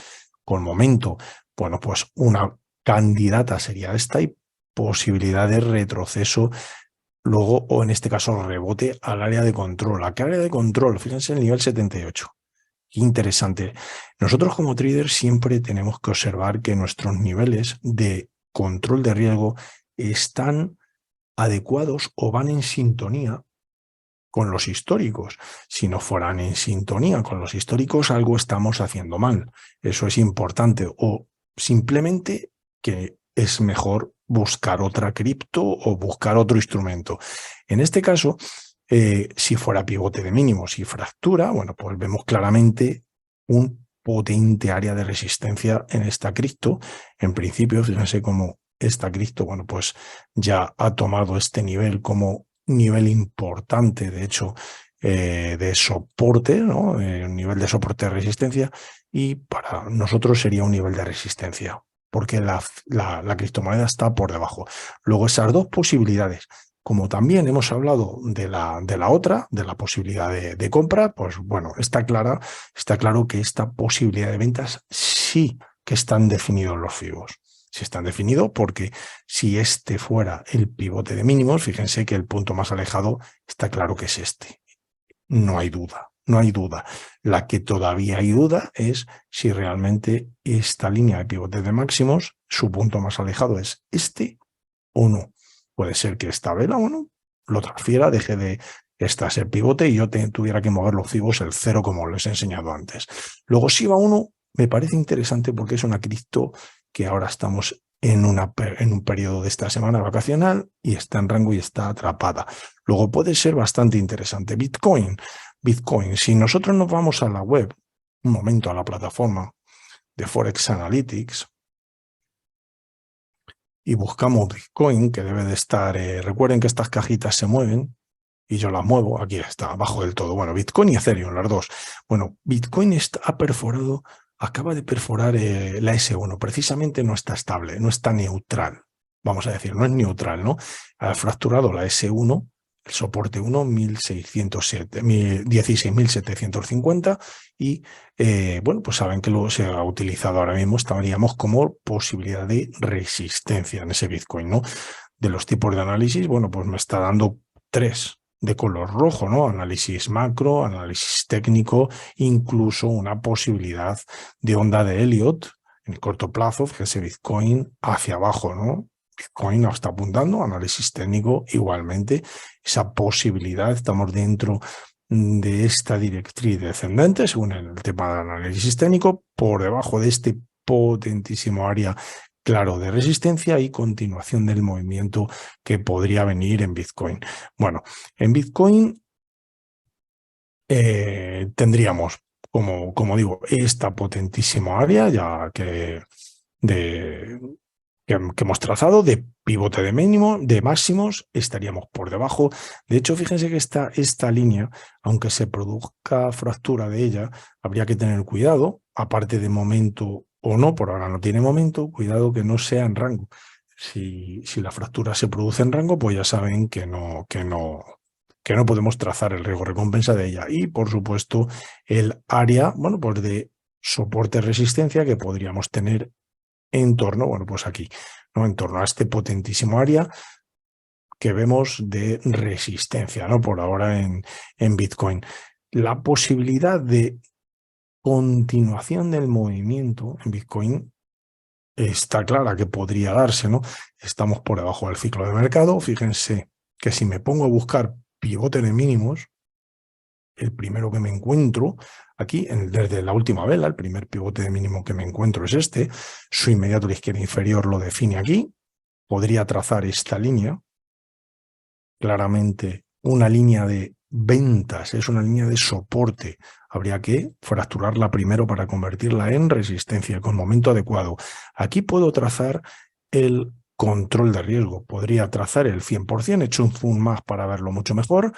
[SPEAKER 1] Con momento, bueno, pues una candidata sería esta y posibilidad de retroceso luego, o en este caso rebote al área de control. ¿A qué área de control? Fíjense el nivel 78. Qué interesante. Nosotros como traders siempre tenemos que observar que nuestros niveles de control de riesgo están adecuados o van en sintonía con los históricos. Si no fueran en sintonía con los históricos, algo estamos haciendo mal. Eso es importante. O simplemente que es mejor buscar otra cripto o buscar otro instrumento. En este caso, si fuera pivote de mínimos y fractura, bueno, pues vemos claramente un potente área de resistencia en esta cripto. En principio, fíjense cómo esta cripto, bueno, pues ya ha tomado este nivel como nivel importante, de hecho, de soporte, ¿no? Un nivel de soporte de resistencia, y para nosotros sería un nivel de resistencia, porque la criptomoneda está por debajo. Luego esas dos posibilidades, como también hemos hablado de la otra, de la posibilidad de compra, pues bueno, está claro que esta posibilidad de ventas sí que están definidos los FIBOs. Si están definidos, porque si este fuera el pivote de mínimos, fíjense que el punto más alejado está claro que es este. No hay duda, no hay duda. La que todavía hay duda es si realmente esta línea de pivote de máximos, su punto más alejado es este o no. Puede ser que esta vela o no lo transfiera, deje de ser pivote y yo tuviera que mover los FIBOs el cero como les he enseñado antes. Luego Shiba Inu me parece interesante porque es una cripto que ahora estamos en un periodo de esta semana vacacional y está en rango y está atrapada. Luego puede ser bastante interesante. Bitcoin, si nosotros nos vamos a la web, un momento a la plataforma de Forex Analytics y buscamos Bitcoin, que debe de estar, recuerden que estas cajitas se mueven y yo las muevo, aquí está, abajo del todo. Bueno, Bitcoin y Ethereum, las dos. Bueno, Bitcoin acaba de perforar la S1, precisamente no está estable, no está neutral, vamos a decir, no es neutral, ¿no? Ha fracturado la S1 El soporte 1, 16.750 y bueno, pues saben que luego se ha utilizado ahora mismo, estaríamos como posibilidad de resistencia en ese Bitcoin, ¿no? De los tipos de análisis, bueno, pues me está dando 3 de color rojo, ¿no? Análisis macro, análisis técnico, incluso una posibilidad de onda de Elliott en el corto plazo, fíjese Bitcoin hacia abajo, ¿no? Bitcoin nos está apuntando, análisis técnico igualmente, esa posibilidad, estamos dentro de esta directriz descendente, según el tema de análisis técnico, por debajo de este potentísimo área claro de resistencia y continuación del movimiento que podría venir en Bitcoin. Bueno, en Bitcoin tendríamos, como digo, esta potentísima área ya que hemos trazado de pivote de mínimo, de máximos, estaríamos por debajo. De hecho, fíjense que esta línea, aunque se produzca fractura de ella, habría que tener cuidado, aparte de momento o no, por ahora no tiene momento, cuidado que no sea en rango. Si la fractura se produce en rango, pues ya saben que no podemos trazar el riesgo recompensa de ella. Y, por supuesto, el área, bueno, pues de soporte-resistencia que podríamos tener en torno, bueno, pues aquí, ¿no? En torno a este potentísimo área que vemos de resistencia, ¿no? Por ahora en Bitcoin. La posibilidad de continuación del movimiento en Bitcoin está clara que podría darse, ¿no? Estamos por debajo del ciclo de mercado. Fíjense que si me pongo a buscar pivote de mínimos, el primero que me encuentro aquí, desde la última vela, el primer pivote de mínimo que me encuentro es este. Su inmediato a la izquierda inferior lo define aquí. Podría trazar esta línea, claramente una línea de ventas, es una línea de soporte. Habría que fracturarla primero para convertirla en resistencia con momento adecuado. Aquí puedo trazar el control de riesgo. Podría trazar el 100%, he hecho un zoom más para verlo mucho mejor.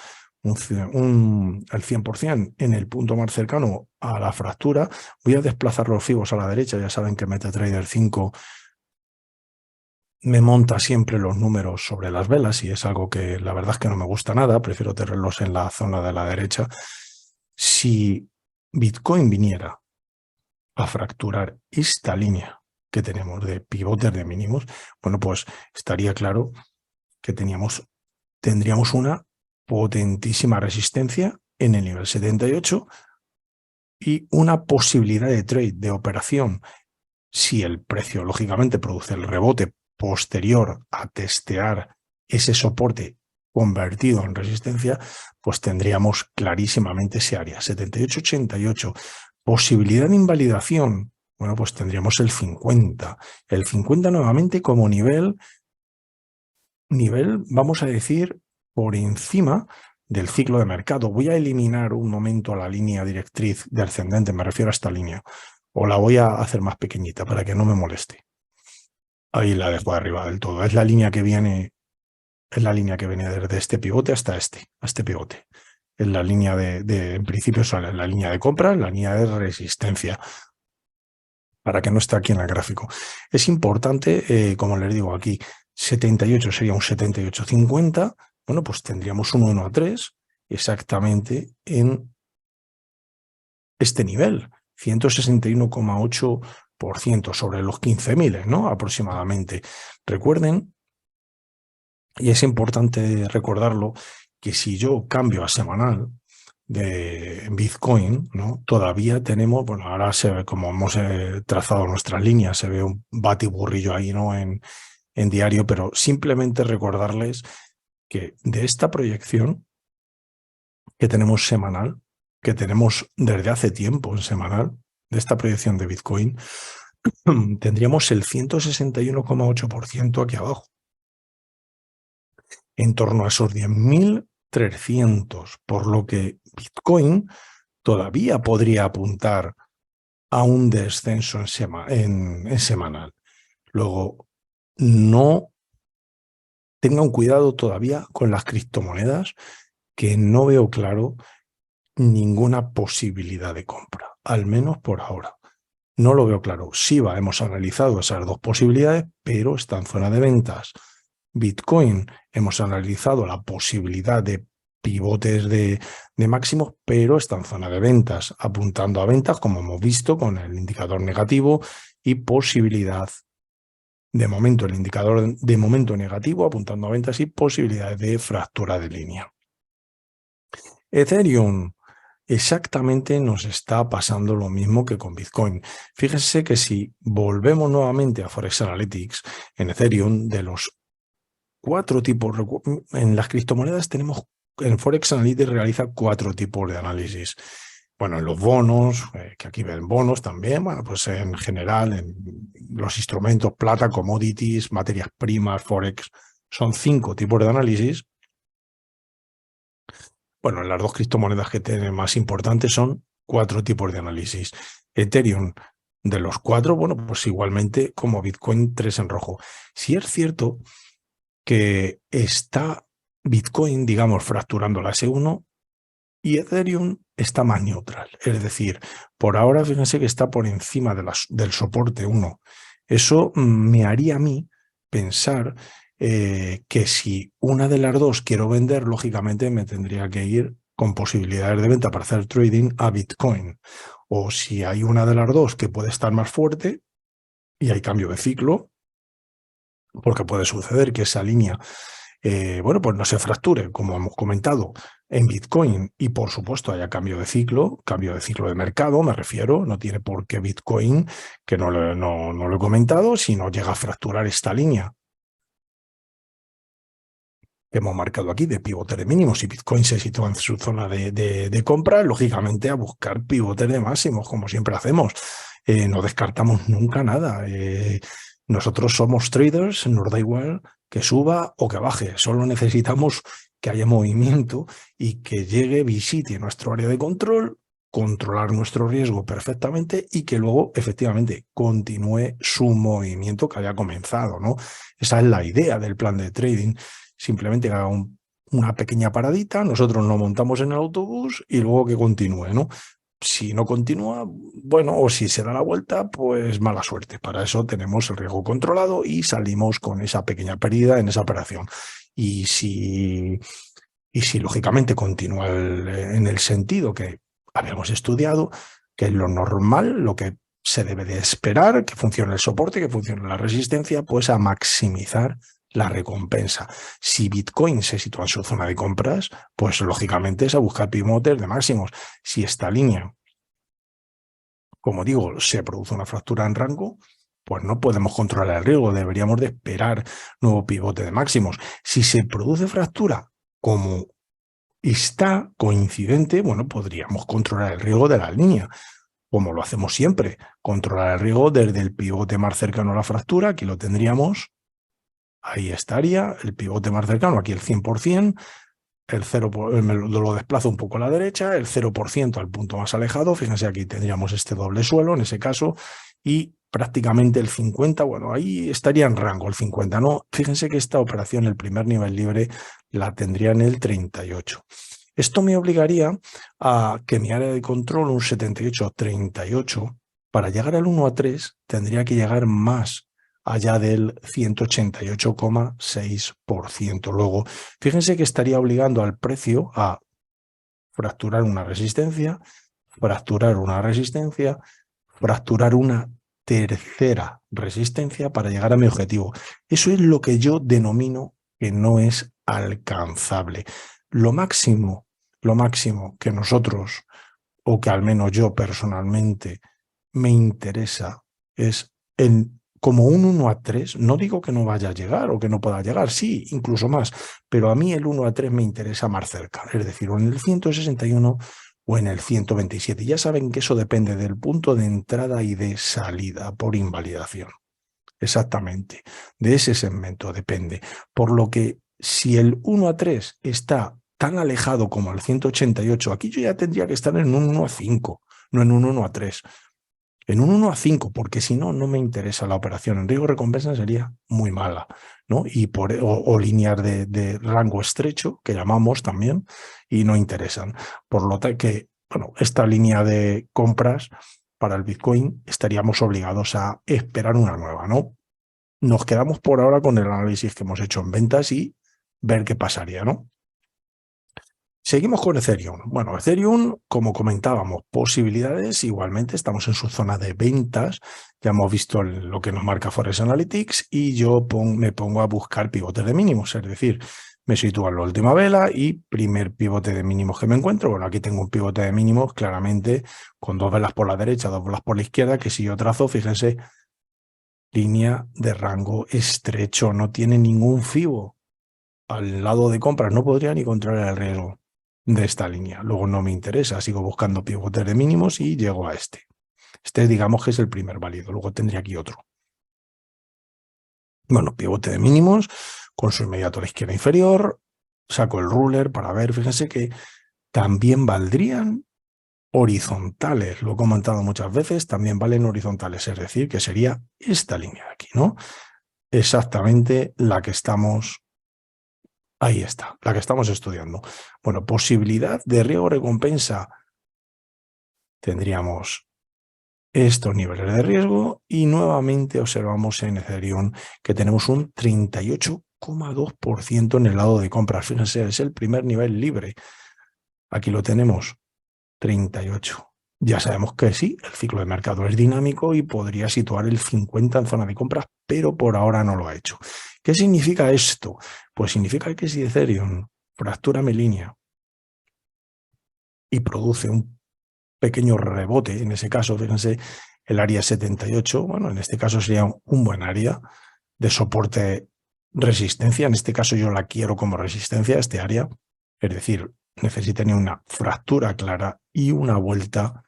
[SPEAKER 1] El 100% en el punto más cercano a la fractura. Voy a desplazar los fibos a la derecha. Ya saben que MetaTrader 5 me monta siempre los números sobre las velas y es algo que la verdad es que no me gusta nada. Prefiero tenerlos en la zona de la derecha. Si Bitcoin viniera a fracturar esta línea que tenemos de pivotes de mínimos, bueno, pues estaría claro que tendríamos una potentísima resistencia en el nivel 78 y una posibilidad de trade, de operación, si el precio lógicamente produce el rebote posterior a testear ese soporte convertido en resistencia, pues tendríamos clarísimamente ese área, 78-88. Posibilidad de invalidación, bueno, pues tendríamos el 50. El 50 nuevamente como nivel, vamos a decir, por encima del ciclo de mercado. Voy a eliminar un momento a la línea directriz descendente, me refiero a esta línea, o la voy a hacer más pequeñita para que no me moleste. Ahí la dejo arriba del todo. Es la línea que viene desde este pivote hasta este pivote. Es la línea en principio es la línea de compra, la línea de resistencia, para que no esté aquí en el gráfico. Es importante, como les digo aquí, 78 sería un 78,50. Bueno, pues tendríamos un 1 a 3 exactamente en este nivel, 161,8% sobre los 15.000, ¿no? Aproximadamente. Recuerden, y es importante recordarlo, que si yo cambio a semanal de Bitcoin, ¿no? Todavía tenemos, bueno, ahora se ve como hemos trazado nuestras líneas, se ve un batiburrillo ahí, ¿no? En diario, pero simplemente recordarles que de esta proyección que tenemos semanal, que tenemos desde hace tiempo en semanal, de esta proyección de Bitcoin, tendríamos el 161,8% aquí abajo, en torno a esos 10.300, por lo que Bitcoin todavía podría apuntar a un descenso en semanal. Luego, no tengan cuidado todavía con las criptomonedas, que no veo claro ninguna posibilidad de compra, al menos por ahora. No lo veo claro. SIBA hemos analizado esas dos posibilidades, pero está en zona de ventas. Bitcoin hemos analizado la posibilidad de pivotes de máximos, pero está en zona de ventas, apuntando a ventas, como hemos visto con el indicador negativo, y posibilidad de momento, el indicador de momento negativo, apuntando a ventas y posibilidades de fractura de línea. Ethereum. Exactamente nos está pasando lo mismo que con Bitcoin. Fíjense que si volvemos nuevamente a Forex Analytics, en Ethereum, de los 4 tipos, en las criptomonedas tenemos, en Forex Analytics realiza 4 tipos de análisis. Bueno, en los bonos, que aquí ven bonos también, bueno, pues en general, en los instrumentos, plata, commodities, materias primas, Forex, son 5 tipos de análisis. Bueno, las 2 criptomonedas que tienen más importantes son 4 tipos de análisis. Ethereum, de los 4, bueno, pues igualmente como Bitcoin, 3 en rojo. Sí es cierto que está Bitcoin, digamos, fracturando la S1 y Ethereum está más neutral. Es decir, por ahora fíjense que está por encima de del soporte 1. Eso me haría a mí pensar que si una de las dos quiero vender, lógicamente me tendría que ir con posibilidades de venta para hacer trading a Bitcoin. O si hay una de las dos que puede estar más fuerte y hay cambio de ciclo, porque puede suceder que esa línea, bueno, pues no se fracture, como hemos comentado, en Bitcoin y por supuesto haya cambio de ciclo de mercado, me refiero, no tiene por qué Bitcoin, que no lo he comentado, si no llega a fracturar esta línea que hemos marcado aquí de pivote de mínimos. Si Bitcoin se sitúa en su zona de compra, lógicamente a buscar pivotes de máximos, como siempre hacemos. No descartamos nunca nada. Nosotros somos traders, nos da igual que suba o que baje. Solo necesitamos que haya movimiento y que llegue, visite nuestro área de control, controlar nuestro riesgo perfectamente y que luego efectivamente continúe su movimiento que haya comenzado, ¿no? Esa es la idea del plan de trading. Simplemente haga una pequeña paradita, nosotros nos montamos en el autobús y luego que continúe, ¿no? Si no continúa, bueno, o si se da la vuelta, pues mala suerte. Para eso tenemos el riesgo controlado y salimos con esa pequeña pérdida en esa operación. Y si, lógicamente continúa en el sentido que habíamos estudiado, que es lo normal, lo que se debe de esperar, que funcione el soporte, que funcione la resistencia, pues a maximizar la recompensa. Si Bitcoin se sitúa en su zona de compras, pues lógicamente es a buscar pivotes de máximos. Si esta línea, como digo, se produce una fractura en rango, pues no podemos controlar el riesgo, deberíamos de esperar nuevo pivote de máximos. Si se produce fractura, como está coincidente, bueno, podríamos controlar el riesgo de la línea, como lo hacemos siempre, controlar el riesgo desde el pivote más cercano a la fractura, aquí lo tendríamos. Ahí estaría el pivote más cercano, aquí el 100%, el 0 lo desplazo un poco a la derecha, el 0% al punto más alejado, fíjense aquí tendríamos este doble suelo en ese caso, y prácticamente el 50, bueno, ahí estaría en rango el 50, ¿no? Fíjense que esta operación, el primer nivel libre, la tendría en el 38. Esto me obligaría a que mi área de control, un 78-38, para llegar al 1 a 3, tendría que llegar más allá del 188,6%. Luego, fíjense que estaría obligando al precio a fracturar una resistencia, fracturar una resistencia, fracturar una tercera resistencia para llegar a mi objetivo. Eso es lo que yo denomino que no es alcanzable. Lo máximo que nosotros, o que al menos yo personalmente me interesa, es como un 1 a 3, no digo que no vaya a llegar o que no pueda llegar, sí, incluso más, pero a mí el 1 a 3 me interesa más cerca, es decir, o en el 161 o en el 127. Ya saben que eso depende del punto de entrada y de salida por invalidación. Exactamente, de ese segmento depende. Por lo que si el 1 a 3 está tan alejado como el 188, aquí yo ya tendría que estar en un 1 a 5, no en un 1 a 3. En un 1 a 5, porque si no, no me interesa la operación. En riesgo-recompensa sería muy mala, ¿no? Y o líneas de rango estrecho, que llamamos también, y no interesan. Por lo tanto, que, bueno, esta línea de compras para el Bitcoin estaríamos obligados a esperar una nueva, ¿no? nos quedamos por ahora con el análisis que hemos hecho en ventas y ver qué pasaría, ¿no? Seguimos con Ethereum. Bueno, Ethereum, como comentábamos, posibilidades, igualmente estamos en su zona de ventas. Ya hemos visto lo que nos marca Forex Analytics y yo me pongo a buscar pivotes de mínimos, es decir, me sitúo en la última vela y primer pivote de mínimos que me encuentro. Bueno, aquí tengo un pivote de mínimos claramente con 2 velas por la derecha, 2 velas por la izquierda, que si yo trazo, fíjense, línea de rango estrecho, no tiene ningún fibo al lado de compras, no podría ni controlar el riesgo de esta línea. Luego no me interesa, sigo buscando pivotes de mínimos y llego a este. Este digamos que es el primer válido, luego tendría aquí otro. Bueno, pivote de mínimos, con su inmediato a la izquierda inferior, saco el ruler para ver, fíjense que también valdrían horizontales, lo he comentado muchas veces, también valen horizontales, es decir, que sería esta línea de aquí, ¿no? Exactamente la que estamos, ahí está, la que estamos estudiando. Bueno, posibilidad de riesgo-recompensa, tendríamos estos niveles de riesgo y nuevamente observamos en Ethereum que tenemos un 38,2% en el lado de compras. Fíjense, es el primer nivel libre. Aquí lo tenemos, 38. Ya sabemos que sí, el ciclo de mercado es dinámico y podría situar el 50 en zona de compras, pero por ahora no lo ha hecho. ¿Qué significa esto? Pues significa que si Ethereum fractura mi línea y produce un pequeño rebote, en ese caso, fíjense, el área 78, bueno, en este caso sería un buen área de soporte resistencia, en este caso yo la quiero como resistencia, este área, es decir, necesitaría una fractura clara y una vuelta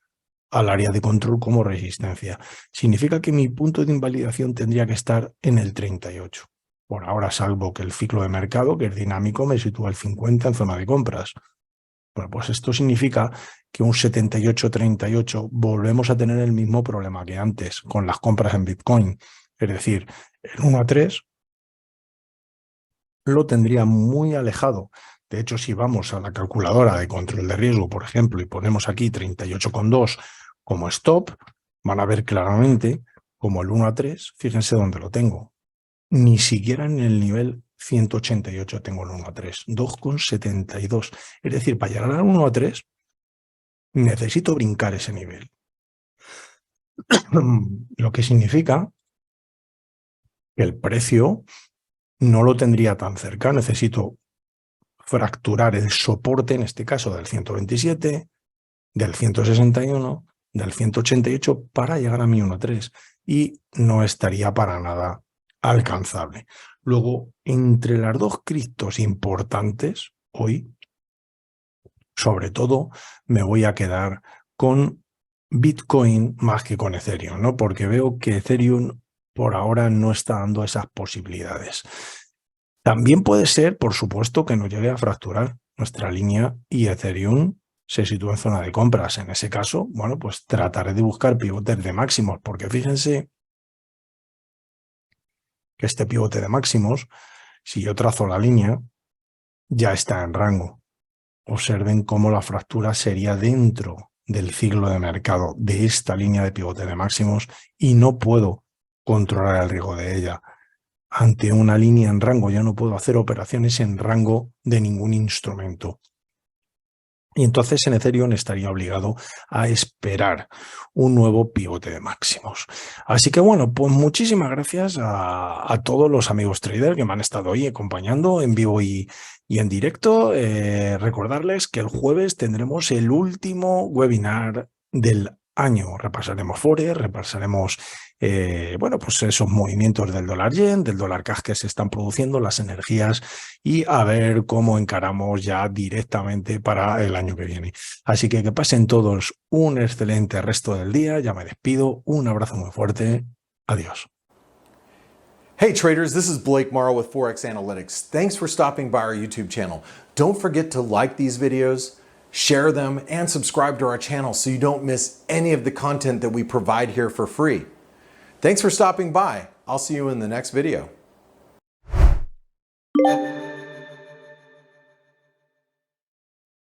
[SPEAKER 1] al área de control como resistencia. Significa que mi punto de invalidación tendría que estar en el 38. Por ahora, salvo que el ciclo de mercado, que es dinámico, me sitúa el 50 en zona de compras. Bueno, pues esto significa que un 78-38 volvemos a tener el mismo problema que antes con las compras en Bitcoin. Es decir, el 1 a 3 lo tendría muy alejado. De hecho, si vamos a la calculadora de control de riesgo, por ejemplo, y ponemos aquí 38,2 como stop, van a ver claramente como el 1 a 3, fíjense dónde lo tengo. Ni siquiera en el nivel 188 tengo el 1 a 3, 2,72. Es decir, para llegar al 1 a 3 necesito brincar ese nivel. Lo que significa que el precio no lo tendría tan cerca. Necesito fracturar el soporte, en este caso del 127, del 161, del 188 para llegar a mi 1.3 y no estaría para nada alcanzable. Luego, entre las dos criptos importantes hoy, sobre todo me voy a quedar con Bitcoin más que con Ethereum, ¿no? Porque veo que Ethereum por ahora no está dando esas posibilidades. También puede ser, por supuesto, que nos llegue a fracturar nuestra línea y Ethereum se sitúa en zona de compras. En ese caso, bueno, pues trataré de buscar pivotes de máximos, porque fíjense que este pivote de máximos, si yo trazo la línea, ya está en rango. Observen cómo la fractura sería dentro del ciclo de mercado de esta línea de pivote de máximos y no puedo controlar el riesgo de ella. Ante una línea en rango yo no puedo hacer operaciones en rango de ningún instrumento. Y entonces en Ethereum estaría obligado a esperar un nuevo pivote de máximos. Así que bueno, pues muchísimas gracias a todos los amigos traders que me han estado hoy acompañando en vivo y en directo. Recordarles que el jueves tendremos el último webinar del año. Repasaremos Forex, repasaremos bueno, pues esos movimientos del dólar yen, del dólar CAD que se están produciendo, las energías y a ver cómo encaramos ya directamente para el año que viene. Así que pasen todos un excelente resto del día. Ya me despido. Un abrazo muy fuerte. Adiós.
[SPEAKER 2] Hey traders, this is Blake Morrow with Forex Analytics. Thanks for stopping by our YouTube channel. Don't forget to like these videos, share them, and subscribe to our channel so you don't miss any of the content that we provide here for free. Thanks for stopping by. I'll see you in the next video.